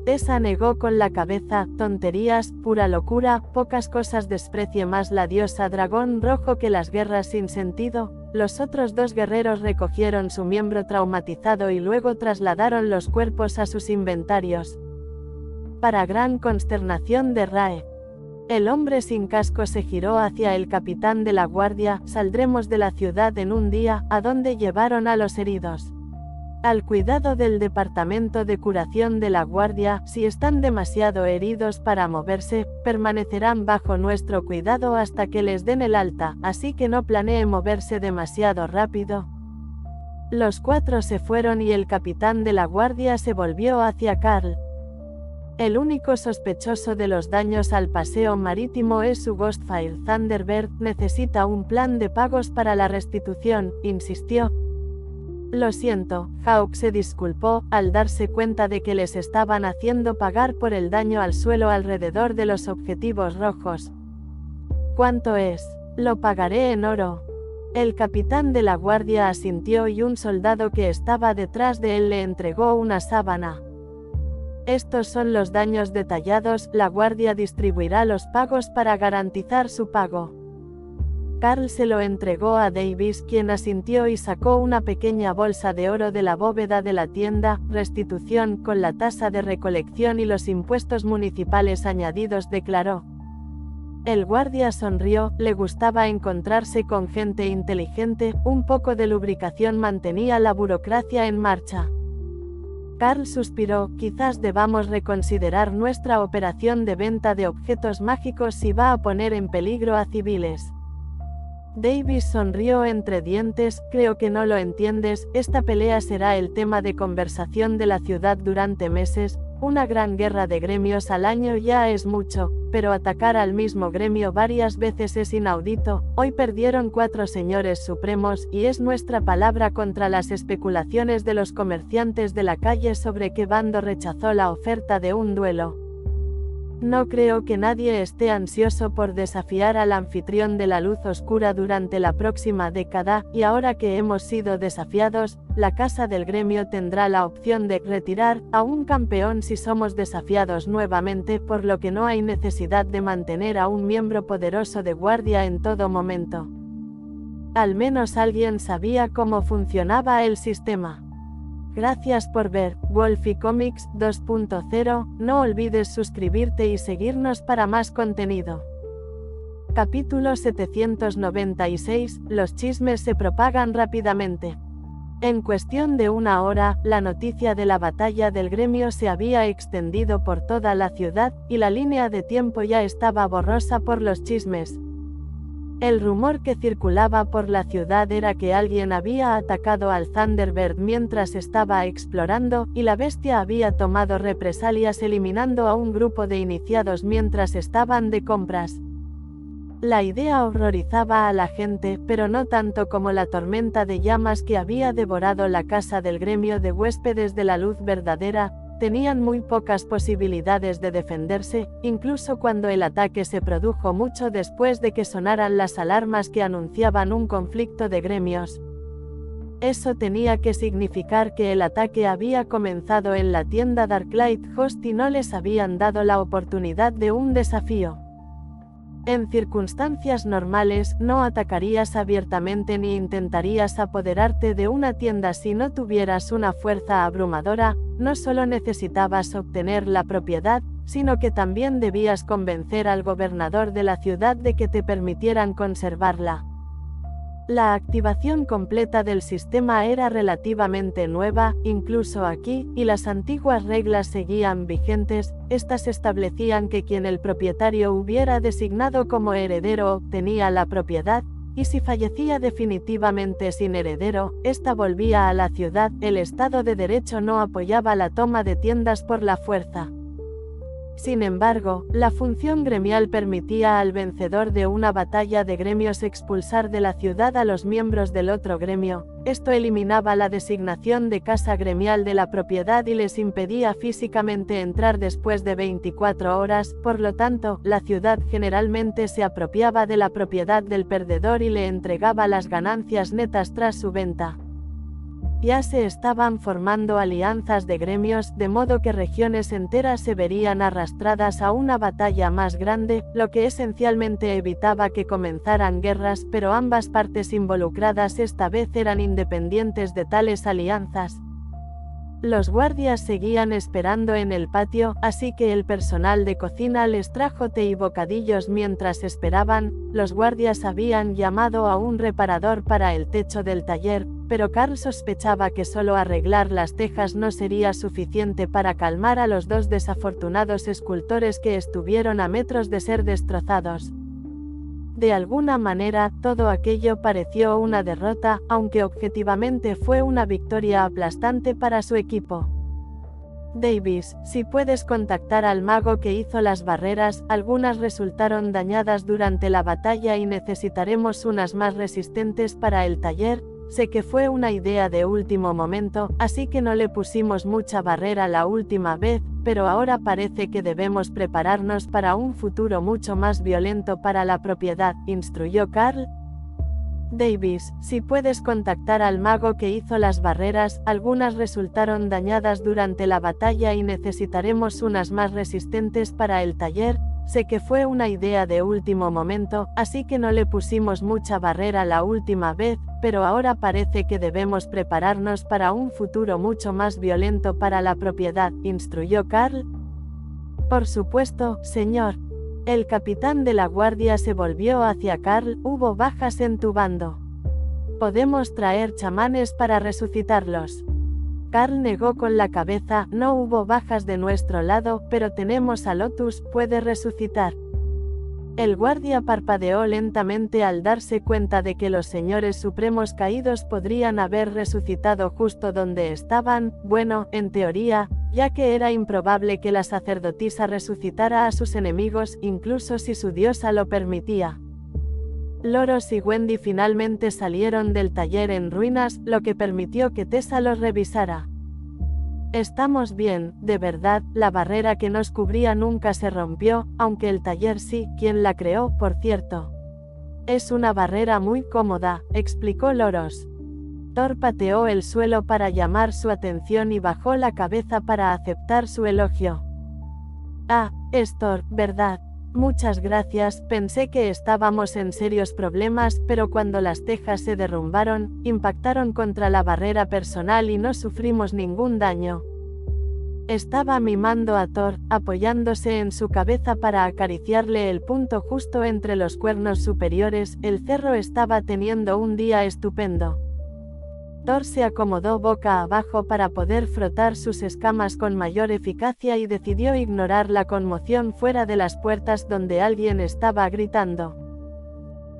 Tessa negó con la cabeza, tonterías, pura locura, pocas cosas desprecie más la diosa dragón rojo que las guerras sin sentido. Los otros 2 guerreros recogieron su miembro traumatizado y luego trasladaron los cuerpos a sus inventarios. Para gran consternación de Rae. El hombre sin casco se giró hacia el capitán de la guardia, saldremos de la ciudad en un día, ¿a dónde llevaron a los heridos? Al cuidado del departamento de curación de la guardia, si están demasiado heridos para moverse, permanecerán bajo nuestro cuidado hasta que les den el alta, así que no planee moverse demasiado rápido. Los 4 se fueron y el capitán de la guardia se volvió hacia Carl. El único sospechoso de los daños al paseo marítimo es su Ghostfire Thunderbird, necesita un plan de pagos para la restitución, insistió. Lo siento, Hawk se disculpó, al darse cuenta de que les estaban haciendo pagar por el daño al suelo alrededor de los objetivos rojos. ¿Cuánto es? Lo pagaré en oro. El capitán de la guardia asintió y un soldado que estaba detrás de él le entregó una sábana. Estos son los daños detallados, la guardia distribuirá los pagos para garantizar su pago. Carl se lo entregó a Davis, quien asintió y sacó una pequeña bolsa de oro de la bóveda de la tienda, restitución con la tasa de recolección y los impuestos municipales añadidos, declaró. El guardia sonrió, le gustaba encontrarse con gente inteligente, un poco de lubricación mantenía la burocracia en marcha. Carl suspiró, quizás debamos reconsiderar nuestra operación de venta de objetos mágicos si va a poner en peligro a civiles. Davis sonrió entre dientes, creo que no lo entiendes, esta pelea será el tema de conversación de la ciudad durante meses, una gran guerra de gremios al año ya es mucho, pero atacar al mismo gremio varias veces es inaudito, hoy perdieron 4 señores supremos y es nuestra palabra contra las especulaciones de los comerciantes de la calle sobre qué bando rechazó la oferta de un duelo. No creo que nadie esté ansioso por desafiar al anfitrión de la luz oscura durante la próxima década, y ahora que hemos sido desafiados, la casa del gremio tendrá la opción de retirar a un campeón si somos desafiados nuevamente, por lo que no hay necesidad de mantener a un miembro poderoso de guardia en todo momento. Al menos alguien sabía cómo funcionaba el sistema. Gracias por ver Wolfie Comics 2.0, no olvides suscribirte y seguirnos para más contenido. Capítulo 796, los chismes se propagan rápidamente. En cuestión de una hora, la noticia de la batalla del gremio se había extendido por toda la ciudad, y la línea de tiempo ya estaba borrosa por los chismes. El rumor que circulaba por la ciudad era que alguien había atacado al Thunderbird mientras estaba explorando, y la bestia había tomado represalias eliminando a un grupo de iniciados mientras estaban de compras. La idea horrorizaba a la gente, pero no tanto como la tormenta de llamas que había devorado la casa del gremio de huéspedes de la luz verdadera. Tenían muy pocas posibilidades de defenderse, incluso cuando el ataque se produjo mucho después de que sonaran las alarmas que anunciaban un conflicto de gremios. Eso tenía que significar que el ataque había comenzado en la tienda Darklight Host y no les habían dado la oportunidad de un desafío. En circunstancias normales, no atacarías abiertamente ni intentarías apoderarte de una tienda si no tuvieras una fuerza abrumadora. No solo necesitabas obtener la propiedad, sino que también debías convencer al gobernador de la ciudad de que te permitieran conservarla. La activación completa del sistema era relativamente nueva, incluso aquí, y las antiguas reglas seguían vigentes. Estas establecían que quien el propietario hubiera designado como heredero obtenía la propiedad, y si fallecía definitivamente sin heredero, ésta volvía a la ciudad. El Estado de Derecho no apoyaba la toma de tiendas por la fuerza. Sin embargo, la función gremial permitía al vencedor de una batalla de gremios expulsar de la ciudad a los miembros del otro gremio. Esto eliminaba la designación de casa gremial de la propiedad y les impedía físicamente entrar después de 24 horas, por lo tanto, la ciudad generalmente se apropiaba de la propiedad del perdedor y le entregaba las ganancias netas tras su venta. Ya se estaban formando alianzas de gremios, de modo que regiones enteras se verían arrastradas a una batalla más grande, lo que esencialmente evitaba que comenzaran guerras, pero ambas partes involucradas esta vez eran independientes de tales alianzas. Los guardias seguían esperando en el patio, así que el personal de cocina les trajo té y bocadillos mientras esperaban. Los guardias habían llamado a un reparador para el techo del taller, pero Carl sospechaba que solo arreglar las tejas no sería suficiente para calmar a los 2 desafortunados escultores que estuvieron a metros de ser destrozados. De alguna manera, todo aquello pareció una derrota, aunque objetivamente fue una victoria aplastante para su equipo. Davis, si puedes contactar al mago que hizo las barreras, algunas resultaron dañadas durante la batalla y necesitaremos unas más resistentes para el taller. sé que fue una idea de último momento, así que no le pusimos mucha barrera la última vez, pero ahora parece que debemos prepararnos para un futuro mucho más violento para la propiedad, instruyó Carl. Davis, si puedes contactar al mago que hizo las barreras, algunas resultaron dañadas durante la batalla y necesitaremos unas más resistentes para el taller. Sé que fue una idea de último momento, así que no le pusimos mucha barrera la última vez, pero ahora parece que debemos prepararnos para un futuro mucho más violento para la propiedad, instruyó Carl. Por supuesto, señor. El capitán de la guardia se volvió hacia Carl. Hubo bajas en tu bando. Podemos traer chamanes para resucitarlos. Carl negó con la cabeza. No hubo bajas de nuestro lado, pero tenemos a Lotus, puede resucitar. El guardia parpadeó lentamente al darse cuenta de que los señores supremos caídos podrían haber resucitado justo donde estaban, bueno, en teoría, ya que era improbable que la sacerdotisa resucitara a sus enemigos, incluso si su diosa lo permitía. Loros y Wendy finalmente salieron del taller en ruinas, lo que permitió que Tessa los revisara. Estamos bien, de verdad, la barrera que nos cubría nunca se rompió, aunque el taller sí, quien la creó, por cierto. Es una barrera muy cómoda, explicó Loros. Thor pateó el suelo para llamar su atención y bajó la cabeza para aceptar su elogio. Ah, es Thor, ¿verdad? Muchas gracias, pensé que estábamos en serios problemas, pero cuando las tejas se derrumbaron, impactaron contra la barrera personal y no sufrimos ningún daño. Estaba mimando a Thor, apoyándose en su cabeza para acariciarle el punto justo entre los cuernos superiores. El cerro estaba teniendo un día estupendo. Thor se acomodó boca abajo para poder frotar sus escamas con mayor eficacia y decidió ignorar la conmoción fuera de las puertas donde alguien estaba gritando.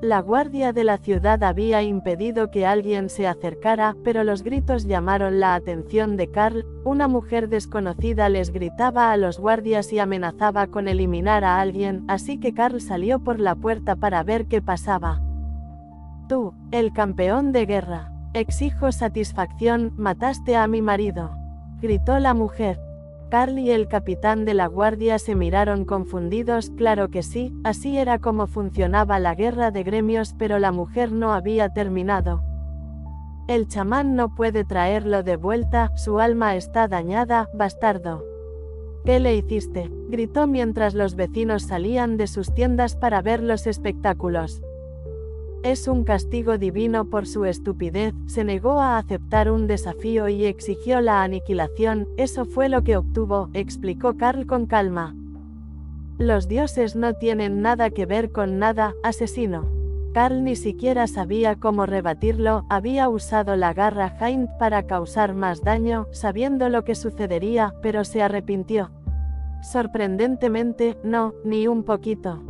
La guardia de la ciudad había impedido que alguien se acercara, pero los gritos llamaron la atención de Carl. Una mujer desconocida les gritaba a los guardias y amenazaba con eliminar a alguien, así que Carl salió por la puerta para ver qué pasaba. Tú, el campeón de guerra. Exijo satisfacción, mataste a mi marido. Gritó la mujer. Carl y el capitán de la guardia se miraron confundidos. Claro que sí, así era como funcionaba la guerra de gremios, pero la mujer no había terminado. El chamán no puede traerlo de vuelta, su alma está dañada, bastardo. ¿Qué le hiciste? Gritó mientras los vecinos salían de sus tiendas para ver los espectáculos. Es un castigo divino por su estupidez, se negó a aceptar un desafío y exigió la aniquilación, eso fue lo que obtuvo, explicó Carl con calma. Los dioses no tienen nada que ver con nada, asesino. Carl ni siquiera sabía cómo rebatirlo, había usado la garra Hind para causar más daño, sabiendo lo que sucedería, pero se arrepintió. Sorprendentemente, no, ni un poquito.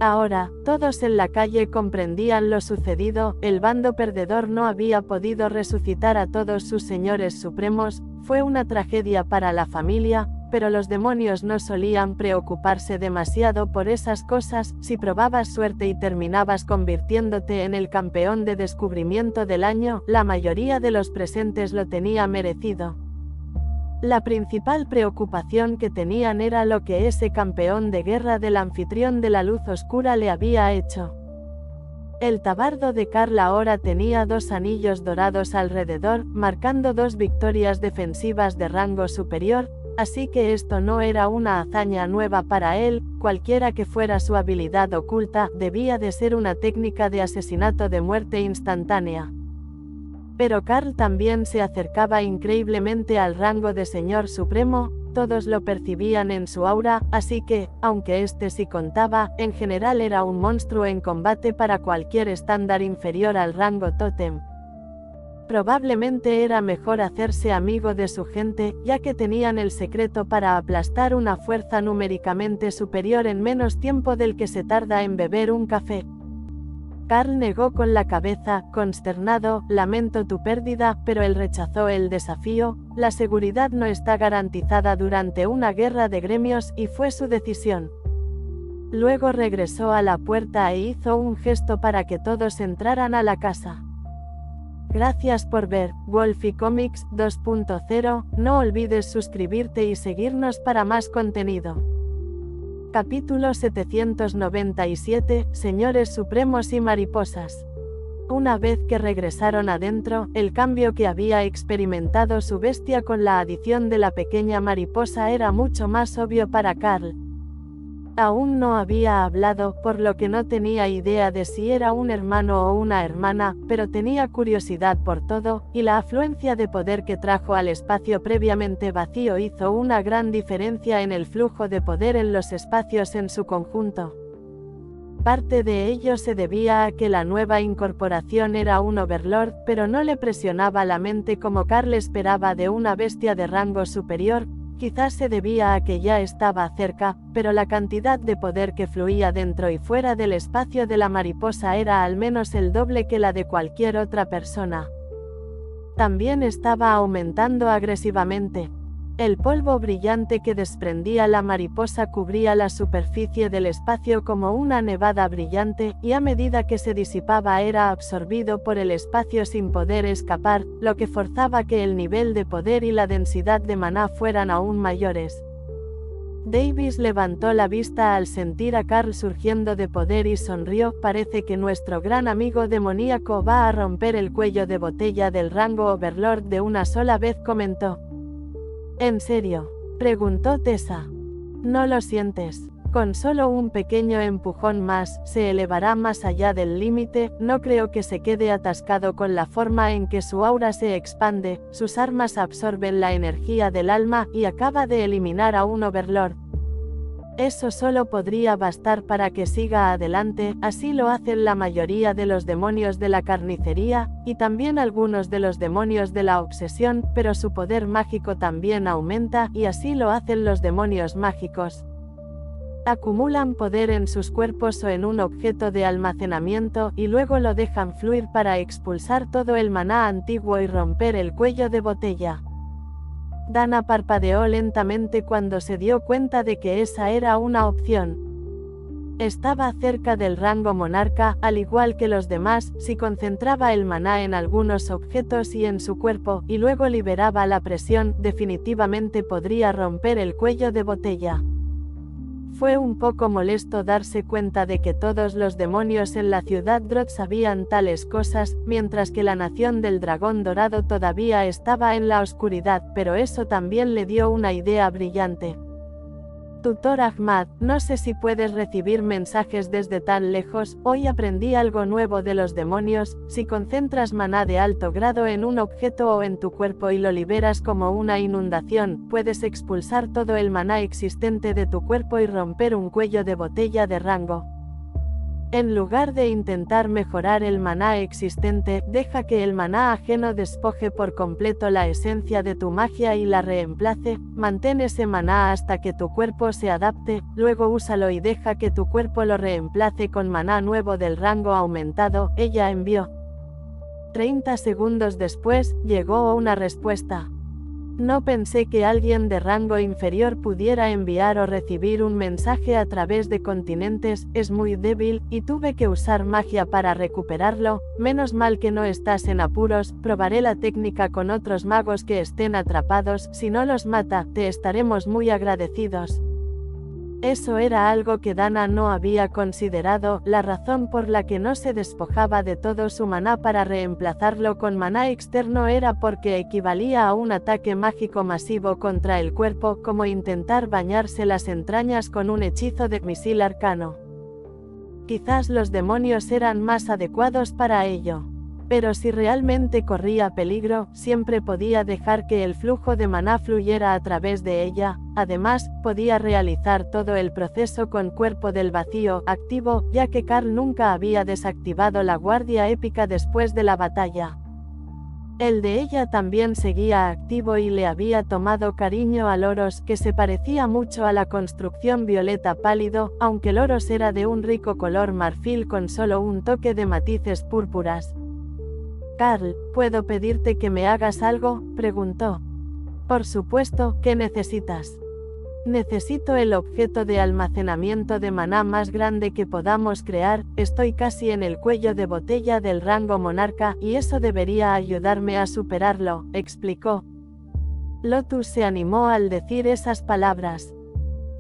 Ahora, todos en la calle comprendían lo sucedido, el bando perdedor no había podido resucitar a todos sus señores supremos, fue una tragedia para la familia, pero los demonios no solían preocuparse demasiado por esas cosas. Si probabas suerte y terminabas convirtiéndote en el campeón de descubrimiento del año, la mayoría de los presentes lo tenía merecido. La principal preocupación que tenían era lo que ese campeón de guerra del anfitrión de la luz oscura le había hecho. El tabardo de Carl ahora tenía 2 anillos dorados alrededor, marcando 2 victorias defensivas de rango superior, así que esto no era una hazaña nueva para él, cualquiera que fuera su habilidad oculta, debía de ser una técnica de asesinato de muerte instantánea. Pero Carl también se acercaba increíblemente al rango de Señor Supremo, todos lo percibían en su aura, así que, aunque este sí contaba, en general era un monstruo en combate para cualquier estándar inferior al rango tótem. Probablemente era mejor hacerse amigo de su gente, ya que tenían el secreto para aplastar una fuerza numéricamente superior en menos tiempo del que se tarda en beber un café. Carl negó con la cabeza, consternado, lamento tu pérdida, pero él rechazó el desafío, la seguridad no está garantizada durante una guerra de gremios y fue su decisión. Luego regresó a la puerta e hizo un gesto para que todos entraran a la casa. Gracias por ver Wolfie Comics 2.0, no olvides suscribirte y seguirnos para más contenido. Capítulo 797, Señores Supremos y Mariposas. Una vez que regresaron adentro, el cambio que había experimentado su bestia con la adición de la pequeña mariposa era mucho más obvio para Carl. Aún no había hablado, por lo que no tenía idea de si era un hermano o una hermana, pero tenía curiosidad por todo, y la afluencia de poder que trajo al espacio previamente vacío hizo una gran diferencia en el flujo de poder en los espacios en su conjunto. Parte de ello se debía a que la nueva incorporación era un Overlord, pero no le presionaba la mente como Carl esperaba de una bestia de rango superior. Quizás se debía a que ya estaba cerca, pero la cantidad de poder que fluía dentro y fuera del espacio de la mariposa era al menos el doble que la de cualquier otra persona. También estaba aumentando agresivamente. El polvo brillante que desprendía la mariposa cubría la superficie del espacio como una nevada brillante, y a medida que se disipaba era absorbido por el espacio sin poder escapar, lo que forzaba que el nivel de poder y la densidad de maná fueran aún mayores. Davis levantó la vista al sentir a Carl surgiendo de poder y sonrió. Parece que nuestro gran amigo demoníaco va a romper el cuello de botella del rango Overlord de una sola vez, comentó. ¿En serio?, preguntó Tessa. ¿No lo sientes? Con solo un pequeño empujón más, se elevará más allá del límite. No creo que se quede atascado con la forma en que su aura se expande, sus armas absorben la energía del alma, y acaba de eliminar a un Overlord. Eso solo podría bastar para que siga adelante, así lo hacen la mayoría de los demonios de la carnicería, y también algunos de los demonios de la obsesión, pero su poder mágico también aumenta, y así lo hacen los demonios mágicos. Acumulan poder en sus cuerpos o en un objeto de almacenamiento, y luego lo dejan fluir para expulsar todo el maná antiguo y romper el cuello de botella. Dana parpadeó lentamente cuando se dio cuenta de que esa era una opción. Estaba cerca del rango monarca, al igual que los demás. Si concentraba el maná en algunos objetos y en su cuerpo, y luego liberaba la presión, definitivamente podría romper el cuello de botella. Fue un poco molesto darse cuenta de que todos los demonios en la ciudad Drot sabían tales cosas, mientras que la nación del dragón dorado todavía estaba en la oscuridad, pero eso también le dio una idea brillante. Tutor Ahmad, no sé si puedes recibir mensajes desde tan lejos. Hoy aprendí algo nuevo de los demonios. Si concentras maná de alto grado en un objeto o en tu cuerpo y lo liberas como una inundación, puedes expulsar todo el maná existente de tu cuerpo y romper un cuello de botella de rango. En lugar de intentar mejorar el maná existente, deja que el maná ajeno despoje por completo la esencia de tu magia y la reemplace. Mantén ese maná hasta que tu cuerpo se adapte, luego úsalo y deja que tu cuerpo lo reemplace con maná nuevo del rango aumentado. Ella envió. 30 segundos después, llegó una respuesta. No pensé que alguien de rango inferior pudiera enviar o recibir un mensaje a través de continentes. Es muy débil, y tuve que usar magia para recuperarlo. Menos mal que no estás en apuros. Probaré la técnica con otros magos que estén atrapados. Si no los mata, te estaremos muy agradecidos. Eso era algo que Dana no había considerado. La razón por la que no se despojaba de todo su maná para reemplazarlo con maná externo era porque equivalía a un ataque mágico masivo contra el cuerpo, como intentar bañarse las entrañas con un hechizo de misil arcano. Quizás los demonios eran más adecuados para ello. Pero si realmente corría peligro, siempre podía dejar que el flujo de maná fluyera a través de ella. Además, podía realizar todo el proceso con cuerpo del vacío activo, ya que Carl nunca había desactivado la guardia épica después de la batalla. El de ella también seguía activo y le había tomado cariño al Oros, que se parecía mucho a la construcción violeta pálido, aunque el Oros era de un rico color marfil con solo un toque de matices púrpuras. Carl, ¿puedo pedirte que me hagas algo?, preguntó. Por supuesto, ¿qué necesitas? Necesito el objeto de almacenamiento de maná más grande que podamos crear, estoy casi en el cuello de botella del rango monarca y eso debería ayudarme a superarlo, explicó. Lotus se animó al decir esas palabras.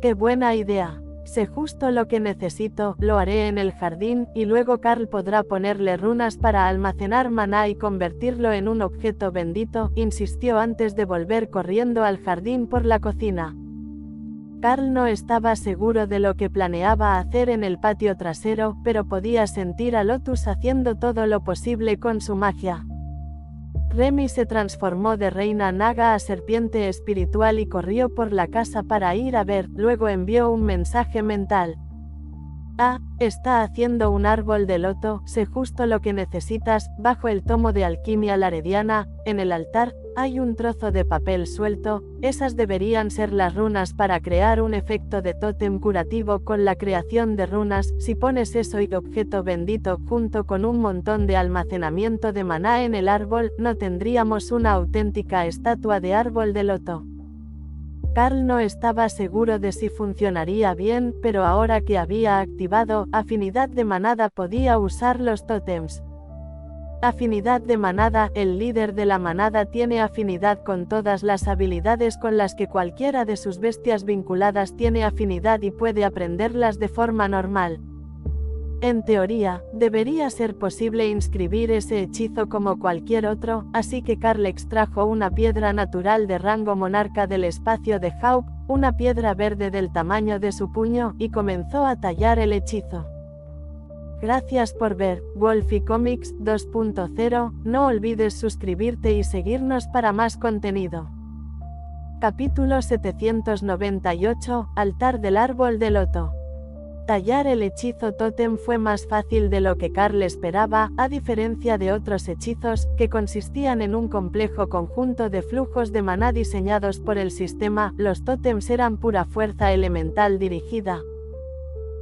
¡Qué buena idea! Sé justo lo que necesito, lo haré en el jardín, y luego Carl podrá ponerle runas para almacenar maná y convertirlo en un objeto bendito, insistió antes de volver corriendo al jardín por la cocina. Carl no estaba seguro de lo que planeaba hacer en el patio trasero, pero podía sentir a Lotus haciendo todo lo posible con su magia. Remy se transformó de reina naga a serpiente espiritual y corrió por la casa para ir a ver, luego envió un mensaje mental. Ah, está haciendo un árbol de loto, sé justo lo que necesitas, bajo el tomo de alquimia larediana, en el altar, hay un trozo de papel suelto, esas deberían ser las runas para crear un efecto de tótem curativo con la creación de runas, si pones eso y objeto bendito junto con un montón de almacenamiento de maná en el árbol, no tendríamos una auténtica estatua de árbol de loto. Carl no estaba seguro de si funcionaría bien, pero ahora que había activado afinidad de manada podía usar los tótems. Afinidad de manada, el líder de la manada tiene afinidad con todas las habilidades con las que cualquiera de sus bestias vinculadas tiene afinidad y puede aprenderlas de forma normal. En teoría, debería ser posible inscribir ese hechizo como cualquier otro, así que Carl extrajo una piedra natural de rango monarca del espacio de Haup, una piedra verde del tamaño de su puño, y comenzó a tallar el hechizo. Gracias por ver, Wolfie Comics 2.0, no olvides suscribirte y seguirnos para más contenido. Capítulo 798, Altar del Árbol de Loto. Tallar el hechizo tótem fue más fácil de lo que Carl esperaba, a diferencia de otros hechizos, que consistían en un complejo conjunto de flujos de maná diseñados por el sistema, los tótems eran pura fuerza elemental dirigida.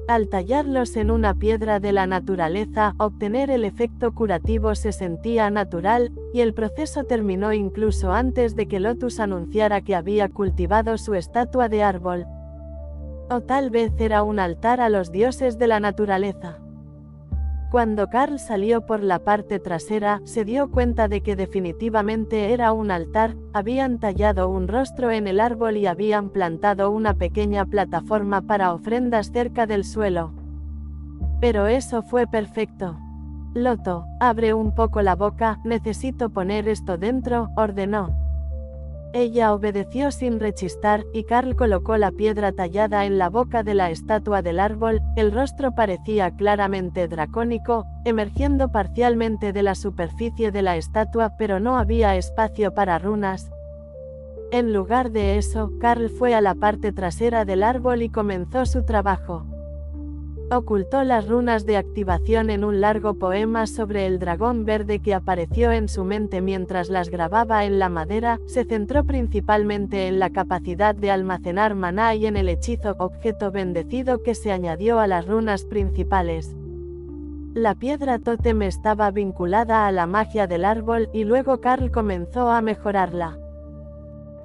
Al tallarlos en una piedra de la naturaleza, obtener el efecto curativo se sentía natural, y el proceso terminó incluso antes de que Lotus anunciara que había cultivado su estatua de árbol. O tal vez era un altar a los dioses de la naturaleza. Cuando Carl salió por la parte trasera, se dio cuenta de que definitivamente era un altar, habían tallado un rostro en el árbol y habían plantado una pequeña plataforma para ofrendas cerca del suelo. Pero eso fue perfecto. Loto, abre un poco la boca, necesito poner esto dentro, ordenó. Ella obedeció sin rechistar, y Carl colocó la piedra tallada en la boca de la estatua del árbol, el rostro parecía claramente dracónico, emergiendo parcialmente de la superficie de la estatua, pero no había espacio para runas. En lugar de eso, Carl fue a la parte trasera del árbol y comenzó su trabajo. Ocultó las runas de activación en un largo poema sobre el dragón verde que apareció en su mente mientras las grababa en la madera, se centró principalmente en la capacidad de almacenar maná y en el hechizo objeto bendecido que se añadió a las runas principales. La piedra tótem estaba vinculada a la magia del árbol y luego Carl comenzó a mejorarla.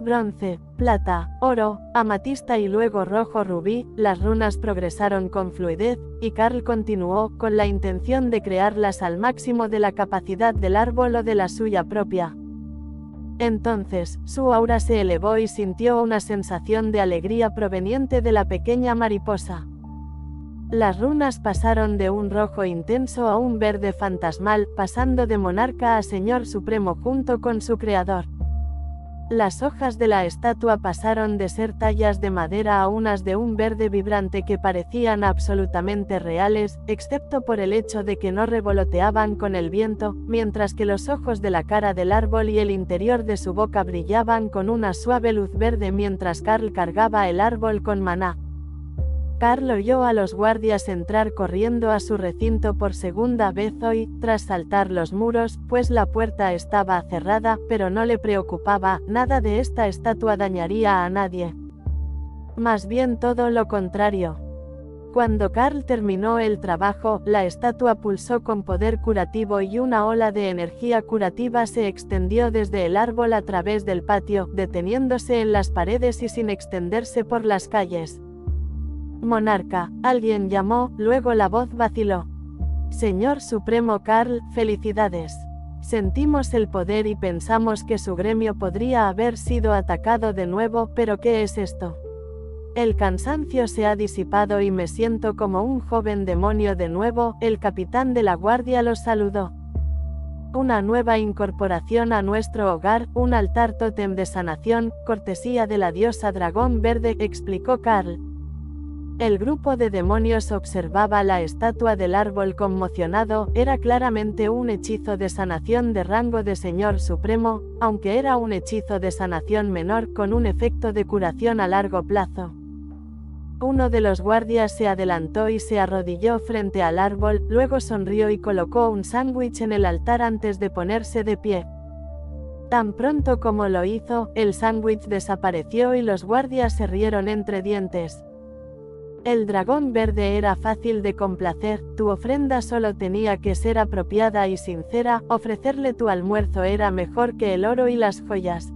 Bronce, plata, oro, amatista y luego rojo rubí, las runas progresaron con fluidez, y Carl continuó, con la intención de crearlas al máximo de la capacidad del árbol o de la suya propia. Entonces, su aura se elevó y sintió una sensación de alegría proveniente de la pequeña mariposa. Las runas pasaron de un rojo intenso a un verde fantasmal, pasando de monarca a señor supremo junto con su creador. Las hojas de la estatua pasaron de ser tallas de madera a unas de un verde vibrante que parecían absolutamente reales, excepto por el hecho de que no revoloteaban con el viento, mientras que los ojos de la cara del árbol y el interior de su boca brillaban con una suave luz verde mientras Carl cargaba el árbol con maná. Carl oyó a los guardias entrar corriendo a su recinto por segunda vez hoy, tras saltar los muros, pues la puerta estaba cerrada, pero no le preocupaba, nada de esta estatua dañaría a nadie. Más bien todo lo contrario. Cuando Carl terminó el trabajo, la estatua pulsó con poder curativo y una ola de energía curativa se extendió desde el árbol a través del patio, deteniéndose en las paredes y sin extenderse por las calles. Monarca, alguien llamó, luego la voz vaciló. Señor Supremo Carl, felicidades. Sentimos el poder y pensamos que su gremio podría haber sido atacado de nuevo, pero ¿qué es esto? El cansancio se ha disipado y me siento como un joven demonio de nuevo. El capitán de la guardia los saludó. Una nueva incorporación a nuestro hogar, un altar tótem de sanación, cortesía de la diosa dragón verde, explicó Carl. El grupo de demonios observaba la estatua del árbol conmocionado. Era claramente un hechizo de sanación de rango de Señor Supremo, aunque era un hechizo de sanación menor con un efecto de curación a largo plazo. Uno de los guardias se adelantó y se arrodilló frente al árbol, luego sonrió y colocó un sándwich en el altar antes de ponerse de pie. Tan pronto como lo hizo, el sándwich desapareció y los guardias se rieron entre dientes. El dragón verde era fácil de complacer, tu ofrenda solo tenía que ser apropiada y sincera, ofrecerle tu almuerzo era mejor que el oro y las joyas.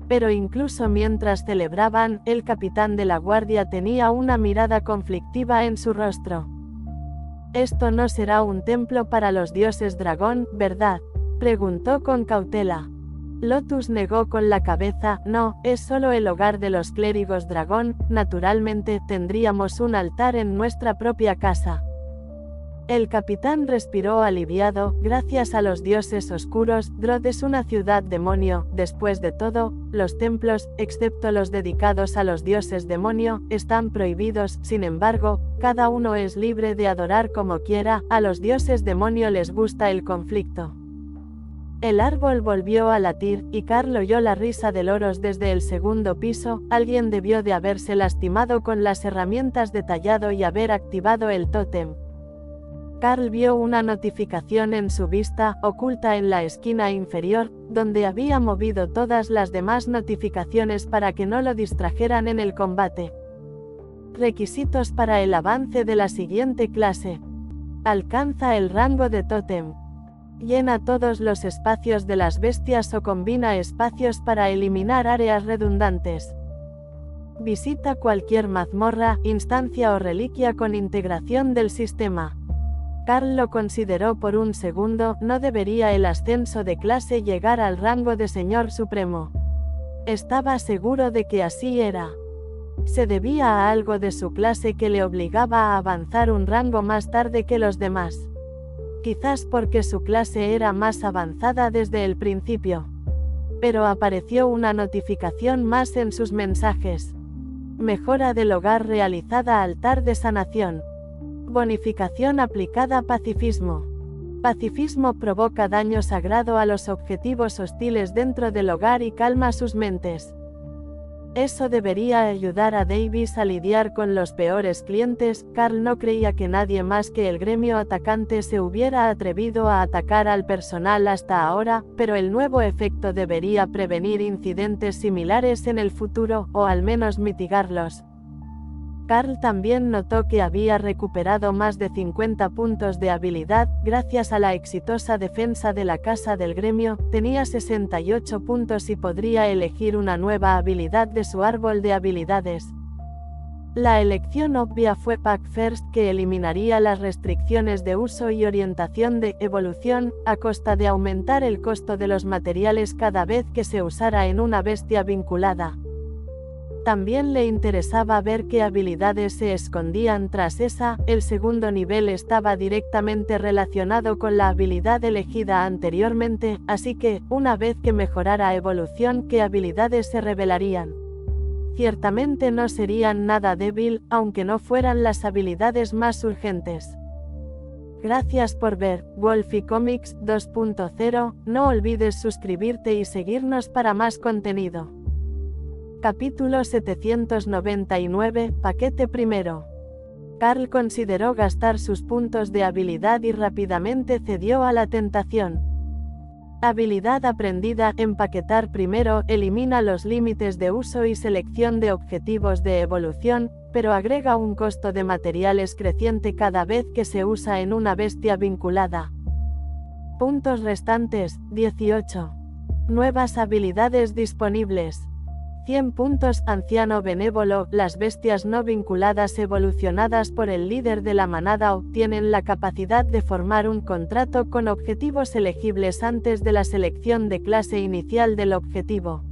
Pero incluso mientras celebraban, el capitán de la guardia tenía una mirada conflictiva en su rostro. «Esto no será un templo para los dioses dragón, ¿verdad?», preguntó con cautela. Lotus negó con la cabeza, no, es solo el hogar de los clérigos dragón, naturalmente tendríamos un altar en nuestra propia casa. El capitán respiró aliviado, gracias a los dioses oscuros, Drod es una ciudad demonio, después de todo, los templos, excepto los dedicados a los dioses demonio, están prohibidos, sin embargo, cada uno es libre de adorar como quiera, a los dioses demonio les gusta el conflicto. El árbol volvió a latir, y Carl oyó la risa de loros desde el segundo piso. Alguien debió de haberse lastimado con las herramientas de tallado y haber activado el tótem. Carl vio una notificación en su vista, oculta en la esquina inferior, donde había movido todas las demás notificaciones para que no lo distrajeran en el combate. Requisitos para el avance de la siguiente clase. Alcanza el rango de tótem. Llena todos los espacios de las bestias o combina espacios para eliminar áreas redundantes. Visita cualquier mazmorra, instancia o reliquia con integración del sistema. Carl lo consideró por un segundo, no debería el ascenso de clase llegar al rango de Señor Supremo. Estaba seguro de que así era. Se debía a algo de su clase que le obligaba a avanzar un rango más tarde que los demás. Quizás porque su clase era más avanzada desde el principio. Pero apareció una notificación más en sus mensajes. Mejora del hogar realizada altar de sanación. Bonificación aplicada pacifismo. Pacifismo provoca daño sagrado a los objetivos hostiles dentro del hogar y calma sus mentes. Eso debería ayudar a Davis a lidiar con los peores clientes. Carl no creía que nadie más que el gremio atacante se hubiera atrevido a atacar al personal hasta ahora, pero el nuevo efecto debería prevenir incidentes similares en el futuro, o al menos mitigarlos. Carl también notó que había recuperado más de 50 puntos de habilidad, gracias a la exitosa defensa de la casa del gremio. Tenía 68 puntos y podría elegir una nueva habilidad de su árbol de habilidades. La elección obvia fue Pack First, que eliminaría las restricciones de uso y orientación de evolución, a costa de aumentar el costo de los materiales cada vez que se usara en una bestia vinculada. También le interesaba ver qué habilidades se escondían tras esa. El segundo nivel estaba directamente relacionado con la habilidad elegida anteriormente, así que, una vez que mejorara evolución, ¿qué habilidades se revelarían? Ciertamente no serían nada débil, aunque no fueran las habilidades más urgentes. Gracias por ver Wolfie Comics 2.0, no olvides suscribirte y seguirnos para más contenido. Capítulo 799, paquete primero. Carl consideró gastar sus puntos de habilidad y rápidamente cedió a la tentación. Habilidad aprendida, empaquetar primero, elimina los límites de uso y selección de objetivos de evolución. pero agrega un costo de materiales creciente cada vez que se usa en una bestia vinculada. Puntos restantes, 18. Nuevas habilidades disponibles. 100 puntos. Anciano benévolo. Las bestias no vinculadas evolucionadas por el líder de la manada obtienen la capacidad de formar un contrato con objetivos elegibles antes de la selección de clase inicial del objetivo.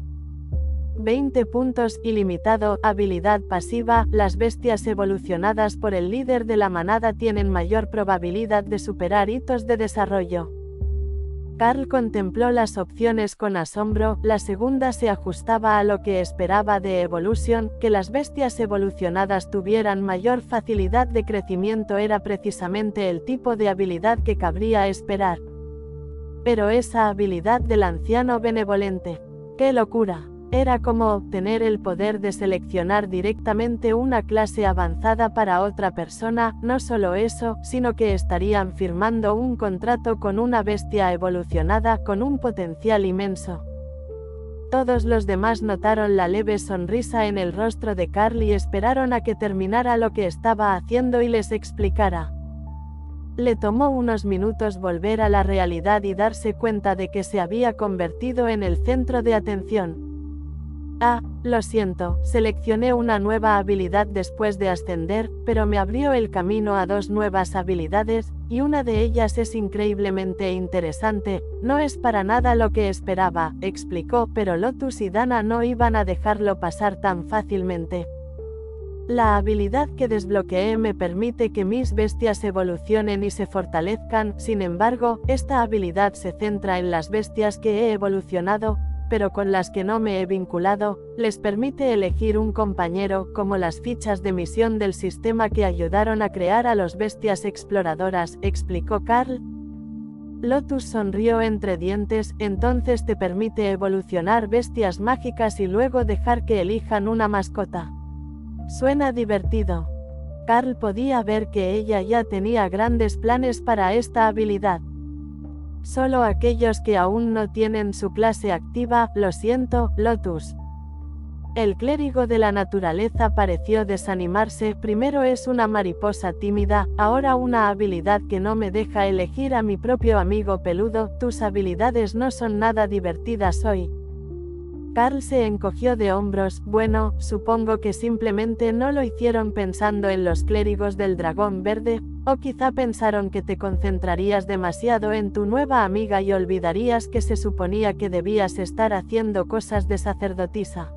20 puntos. Ilimitado. Habilidad pasiva. Las bestias evolucionadas por el líder de la manada tienen mayor probabilidad de superar hitos de desarrollo. Carl contempló las opciones con asombro. La segunda se ajustaba a lo que esperaba de Evolution. Que las bestias evolucionadas tuvieran mayor facilidad de crecimiento era precisamente el tipo de habilidad que cabría esperar. Pero esa habilidad del anciano benevolente, ¡qué locura! Era como obtener el poder de seleccionar directamente una clase avanzada para otra persona. No solo eso, sino que estarían firmando un contrato con una bestia evolucionada con un potencial inmenso. Todos los demás notaron la leve sonrisa en el rostro de Carl y esperaron a que terminara lo que estaba haciendo y les explicara. Le tomó unos minutos volver a la realidad y darse cuenta de que se había convertido en el centro de atención. Ah, lo siento, seleccioné una nueva habilidad después de ascender, pero me abrió el camino a dos nuevas habilidades, y una de ellas es increíblemente interesante. No es para nada lo que esperaba, explicó, pero Lotus y Dana no iban a dejarlo pasar tan fácilmente. La habilidad que desbloqueé me permite que mis bestias evolucionen y se fortalezcan. Sin embargo, esta habilidad se centra en las bestias que he evolucionado, pero con las que no me he vinculado. Les permite elegir un compañero, como las fichas de misión del sistema que ayudaron a crear a los bestias exploradoras, explicó Carl. Lotus sonrió entre dientes. Entonces te permite evolucionar bestias mágicas y luego dejar que elijan una mascota. Suena divertido. Carl podía ver que ella ya tenía grandes planes para esta habilidad. Solo aquellos que aún no tienen su clase activa. Lo siento, Lotus. El clérigo de la naturaleza pareció desanimarse. Primero es una mariposa tímida, ahora una habilidad que no me deja elegir a mi propio amigo peludo. Tus habilidades no son nada divertidas hoy. Carl se encogió de hombros. Bueno, supongo que simplemente no lo hicieron pensando en los clérigos del dragón verde, o quizá pensaron que te concentrarías demasiado en tu nueva amiga y olvidarías que se suponía que debías estar haciendo cosas de sacerdotisa.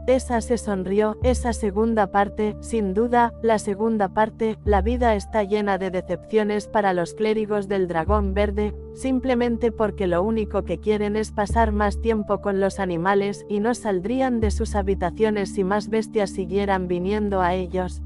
Esa se sonrió. Esa segunda parte, sin duda, la segunda parte. La vida está llena de decepciones para los clérigos del dragón verde, simplemente porque lo único que quieren es pasar más tiempo con los animales y no saldrían de sus habitaciones si más bestias siguieran viniendo a ellos.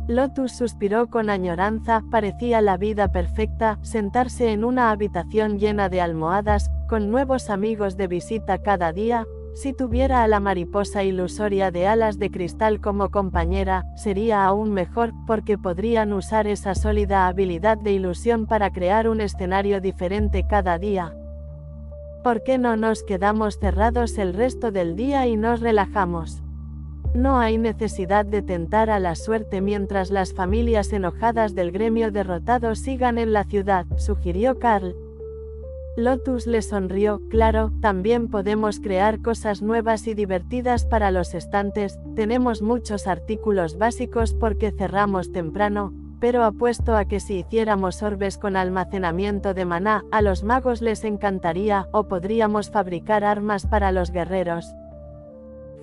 Lotus suspiró con añoranza. Parecía la vida perfecta, sentarse en una habitación llena de almohadas, con nuevos amigos de visita cada día. Si tuviera a la mariposa ilusoria de alas de cristal como compañera, sería aún mejor, porque podrían usar esa sólida habilidad de ilusión para crear un escenario diferente cada día. ¿Por qué no nos quedamos cerrados el resto del día y nos relajamos? No hay necesidad de tentar a la suerte mientras las familias enojadas del gremio derrotado sigan en la ciudad, sugirió Carl. Lotus le sonrió. Claro, también podemos crear cosas nuevas y divertidas para los estantes. Tenemos muchos artículos básicos porque cerramos temprano, pero apuesto a que si hiciéramos orbes con almacenamiento de maná, a los magos les encantaría, o podríamos fabricar armas para los guerreros.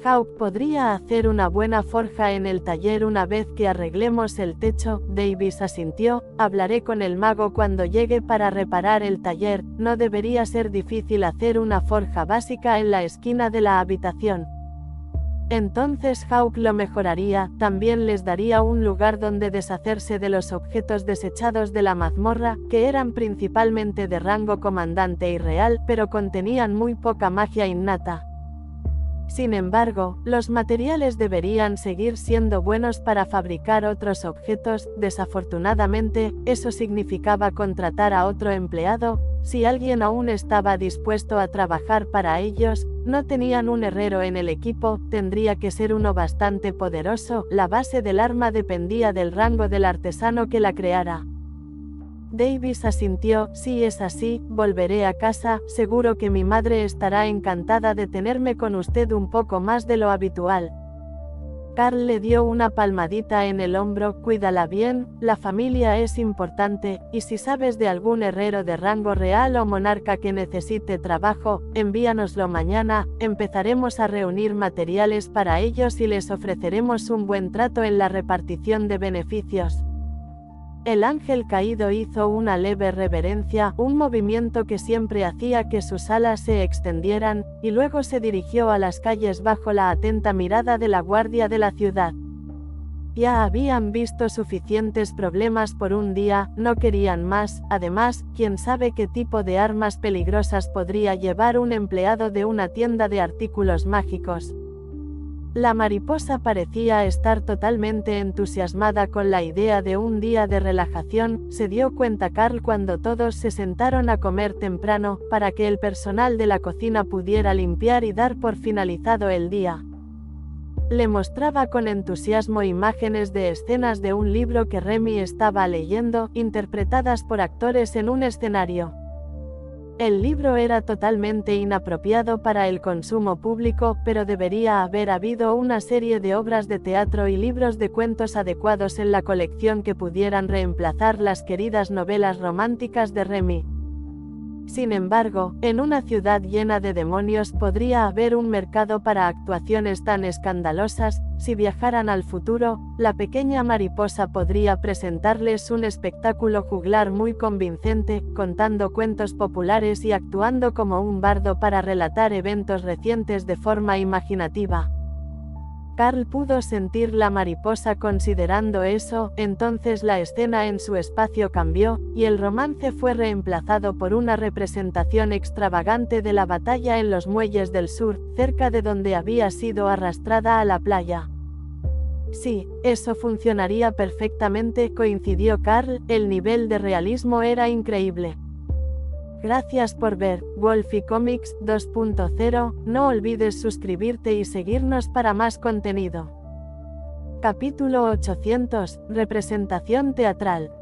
Hawk podría hacer una buena forja en el taller una vez que arreglemos el techo. Davis asintió. Hablaré con el mago cuando llegue para reparar el taller. No debería ser difícil hacer una forja básica en la esquina de la habitación. Entonces Hawk lo mejoraría. También les daría un lugar donde deshacerse de los objetos desechados de la mazmorra, que eran principalmente de rango comandante y real, pero contenían muy poca magia innata. Sin embargo, los materiales deberían seguir siendo buenos para fabricar otros objetos. Desafortunadamente, eso significaba contratar a otro empleado. si alguien aún estaba dispuesto a trabajar para ellos, no tenían un herrero en el equipo, tendría que ser uno bastante poderoso, la base del arma dependía del rango del artesano que la creara. Davis asintió, si es así, volveré a casa, seguro que mi madre estará encantada de tenerme con usted un poco más de lo habitual. Carl le dio una palmadita en el hombro, cuídala bien, la familia es importante, y si sabes de algún herrero de rango real o monarca que necesite trabajo, envíanoslo mañana, empezaremos a reunir materiales para ellos y les ofreceremos un buen trato en la repartición de beneficios. El ángel caído hizo una leve reverencia, un movimiento que siempre hacía que sus alas se extendieran, y luego se dirigió a las calles bajo la atenta mirada de la guardia de la ciudad. Ya habían visto suficientes problemas por un día, no querían más, además, quién sabe qué tipo de armas peligrosas podría llevar un empleado de una tienda de artículos mágicos. La mariposa parecía estar totalmente entusiasmada con la idea de un día de relajación, se dio cuenta Carl cuando todos se sentaron a comer temprano, para que el personal de la cocina pudiera limpiar y dar por finalizado el día. Le mostraba con entusiasmo imágenes de escenas de un libro que Remy estaba leyendo, interpretadas por actores en un escenario. El libro era totalmente inapropiado para el consumo público, pero debería haber habido una serie de obras de teatro y libros de cuentos adecuados en la colección que pudieran reemplazar las queridas novelas románticas de Remy. Sin embargo, en una ciudad llena de demonios podría haber un mercado para actuaciones tan escandalosas. Si viajaran al futuro, la pequeña mariposa podría presentarles un espectáculo juglar muy convincente, contando cuentos populares y actuando como un bardo para relatar eventos recientes de forma imaginativa. Carl pudo sentir la mariposa considerando eso, entonces la escena en su espacio cambió, y el romance fue reemplazado por una representación extravagante de la batalla en los muelles del sur, cerca de donde había sido arrastrada a la playa. Sí, eso funcionaría perfectamente, coincidió Carl, el nivel de realismo era increíble. Gracias por ver Wolfie Comics 2.0, no olvides suscribirte y seguirnos para más contenido. Capítulo 800, Representación teatral.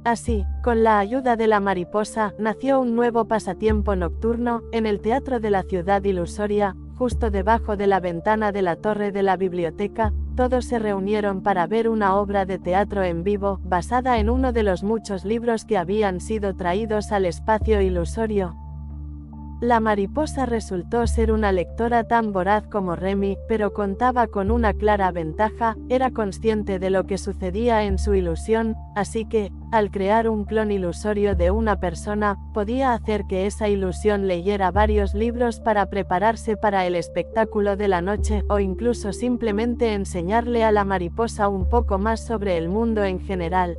Así, con la ayuda de la mariposa, nació un nuevo pasatiempo nocturno, en el teatro de la ciudad ilusoria, justo debajo de la ventana de la torre de la biblioteca. Todos se reunieron para ver una obra de teatro en vivo, basada en uno de los muchos libros que habían sido traídos al espacio ilusorio. La mariposa resultó ser una lectora tan voraz como Remy, pero contaba con una clara ventaja, era consciente de lo que sucedía en su ilusión, así que, al crear un clon ilusorio de una persona, podía hacer que esa ilusión leyera varios libros para prepararse para el espectáculo de la noche, o incluso simplemente enseñarle a la mariposa un poco más sobre el mundo en general.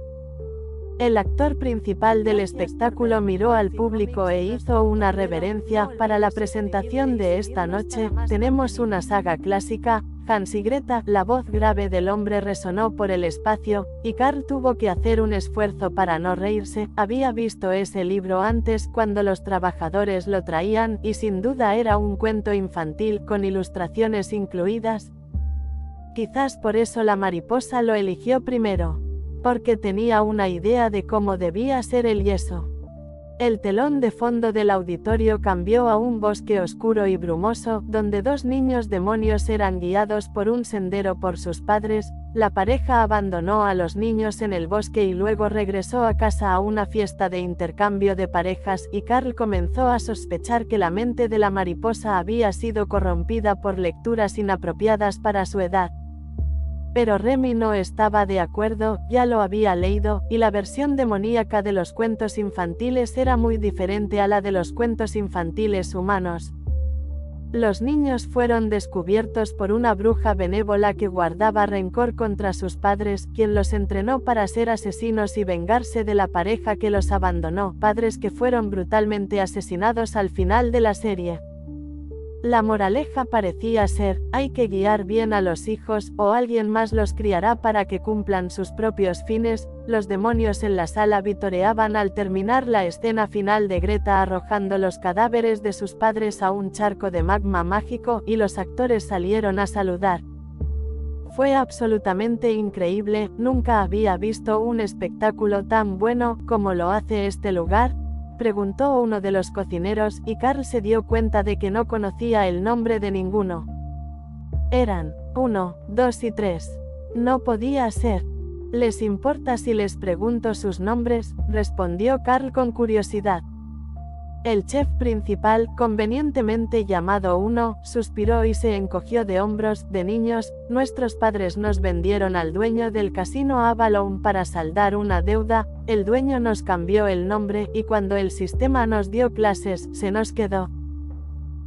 El actor principal del espectáculo miró al público e hizo una reverencia. Para la presentación de esta noche, tenemos una saga clásica, Hans y Greta. La voz grave del hombre resonó por el espacio, y Carl tuvo que hacer un esfuerzo para no reírse. Había visto ese libro antes cuando los trabajadores lo traían, y sin duda era un cuento infantil con ilustraciones incluidas. Quizás por eso la mariposa lo eligió primero. Porque tenía una idea de cómo debía ser el yeso. El telón de fondo del auditorio cambió a un bosque oscuro y brumoso, donde dos niños demonios eran guiados por un sendero por sus padres. La pareja abandonó a los niños en el bosque y luego regresó a casa a una fiesta de intercambio de parejas, y Carl comenzó a sospechar que la mente de la mariposa había sido corrompida por lecturas inapropiadas para su edad. Pero Remy no estaba de acuerdo, ya lo había leído, y la versión demoníaca de los cuentos infantiles era muy diferente a la de los cuentos infantiles humanos. Los niños fueron descubiertos por una bruja benévola que guardaba rencor contra sus padres, quien los entrenó para ser asesinos y vengarse de la pareja que los abandonó, padres que fueron brutalmente asesinados al final de la serie. La moraleja parecía ser, hay que guiar bien a los hijos, o alguien más los criará para que cumplan sus propios fines. Los demonios en la sala vitoreaban al terminar la escena final de Greta arrojando los cadáveres de sus padres a un charco de magma mágico, y los actores salieron a saludar. Fue absolutamente increíble, nunca había visto un espectáculo tan bueno como lo hace este lugar, preguntó uno de los cocineros, y Carl se dio cuenta de que no conocía el nombre de ninguno. Eran 1, 2 y 3. No podía ser. ¿Les importa si les pregunto sus nombres?, respondió Carl con curiosidad. El chef principal, convenientemente llamado 1, suspiró y se encogió de hombros. De niños, nuestros padres nos vendieron al dueño del casino Avalon para saldar una deuda. El dueño nos cambió el nombre, y cuando el sistema nos dio clases, se nos quedó.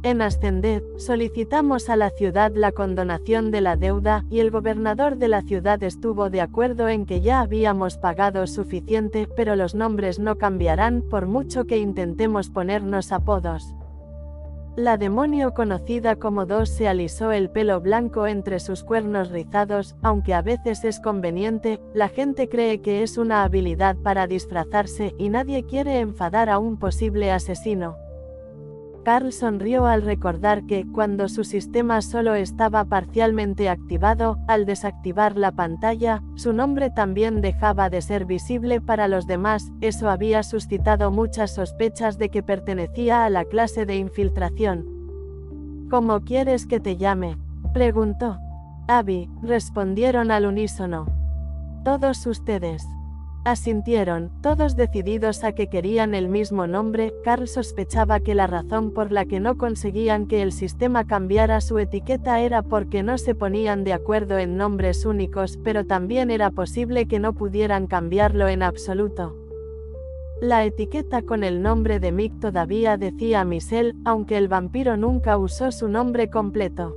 En Ascended, solicitamos a la ciudad la condonación de la deuda, y el gobernador de la ciudad estuvo de acuerdo en que ya habíamos pagado suficiente, pero los nombres no cambiarán, por mucho que intentemos ponernos apodos. La demonio conocida como 2 se alisó el pelo blanco entre sus cuernos rizados, aunque a veces es conveniente, la gente cree que es una habilidad para disfrazarse, y nadie quiere enfadar a un posible asesino. Carl sonrió al recordar que, cuando su sistema solo estaba parcialmente activado, al desactivar la pantalla, su nombre también dejaba de ser visible para los demás. Eso había suscitado muchas sospechas de que pertenecía a la clase de infiltración. ¿Cómo quieres que te llame?, preguntó. Abby, respondieron al unísono. Todos ustedes asintieron, todos decididos a que querían el mismo nombre. Carl sospechaba que la razón por la que no conseguían que el sistema cambiara su etiqueta era porque no se ponían de acuerdo en nombres únicos, pero también era posible que no pudieran cambiarlo en absoluto. La etiqueta con el nombre de Mick todavía decía Michelle, aunque el vampiro nunca usó su nombre completo.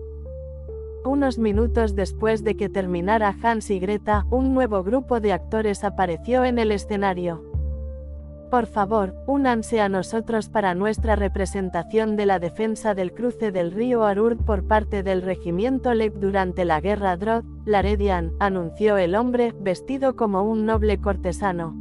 Unos minutos después de que terminara Hans y Greta, un nuevo grupo de actores apareció en el escenario. Por favor, únanse a nosotros para nuestra representación de la defensa del cruce del río Arur por parte del regimiento Lep durante la guerra Droth Laredian, anunció el hombre, vestido como un noble cortesano.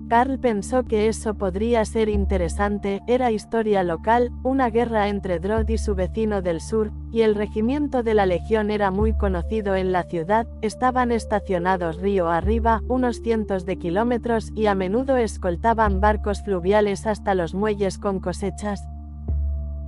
Carl pensó que eso podría ser interesante. Era historia local, una guerra entre Droth y su vecino del sur, y el regimiento de la Legión era muy conocido en la ciudad. Estaban estacionados río arriba, unos cientos de kilómetros, y a menudo escoltaban barcos fluviales hasta los muelles con cosechas.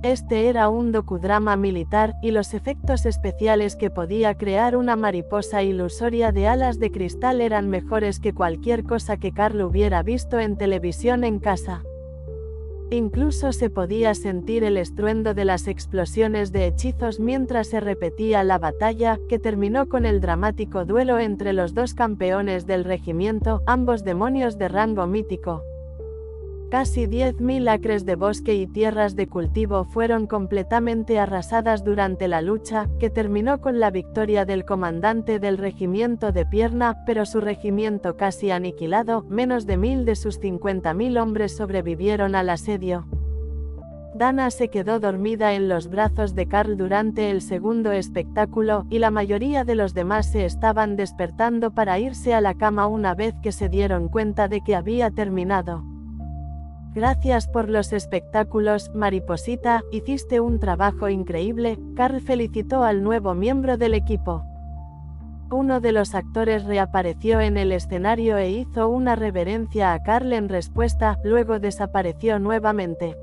Este era un docudrama militar, y los efectos especiales que podía crear una mariposa ilusoria de alas de cristal eran mejores que cualquier cosa que Carl hubiera visto en televisión en casa. Incluso se podía sentir el estruendo de las explosiones de hechizos mientras se repetía la batalla, que terminó con el dramático duelo entre los dos campeones del regimiento, ambos demonios de rango mítico. Casi 10.000 acres de bosque y tierras de cultivo fueron completamente arrasadas durante la lucha, que terminó con la victoria del comandante del regimiento de Pierna, pero su regimiento casi aniquilado. Menos de 1.000 de sus 50.000 hombres sobrevivieron al asedio. Dana se quedó dormida en los brazos de Carl durante el segundo espectáculo, y la mayoría de los demás se estaban despertando para irse a la cama una vez que se dieron cuenta de que había terminado. Gracias por los espectáculos, Mariposita, hiciste un trabajo increíble. Carl felicitó al nuevo miembro del equipo. Uno de los actores reapareció en el escenario e hizo una reverencia a Carl en respuesta, luego desapareció nuevamente.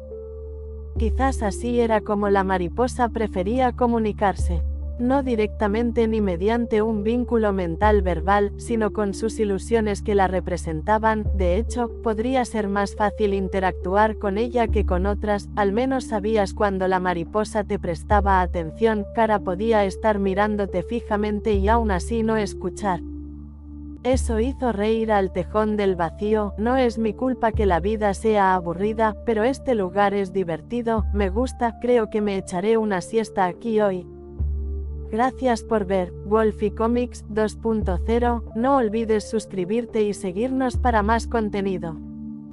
Quizás así era como la mariposa prefería comunicarse. No directamente ni mediante un vínculo mental verbal, sino con sus ilusiones que la representaban. De hecho, podría ser más fácil interactuar con ella que con otras. Al menos sabías cuando la mariposa te prestaba atención. Cara podía estar mirándote fijamente y aún así no escuchar. Eso hizo reír al tejón del vacío. No es mi culpa que la vida sea aburrida, pero este lugar es divertido, me gusta, creo que me echaré una siesta aquí hoy. Gracias por ver Wolfie Comics 2.0, no olvides suscribirte y seguirnos para más contenido.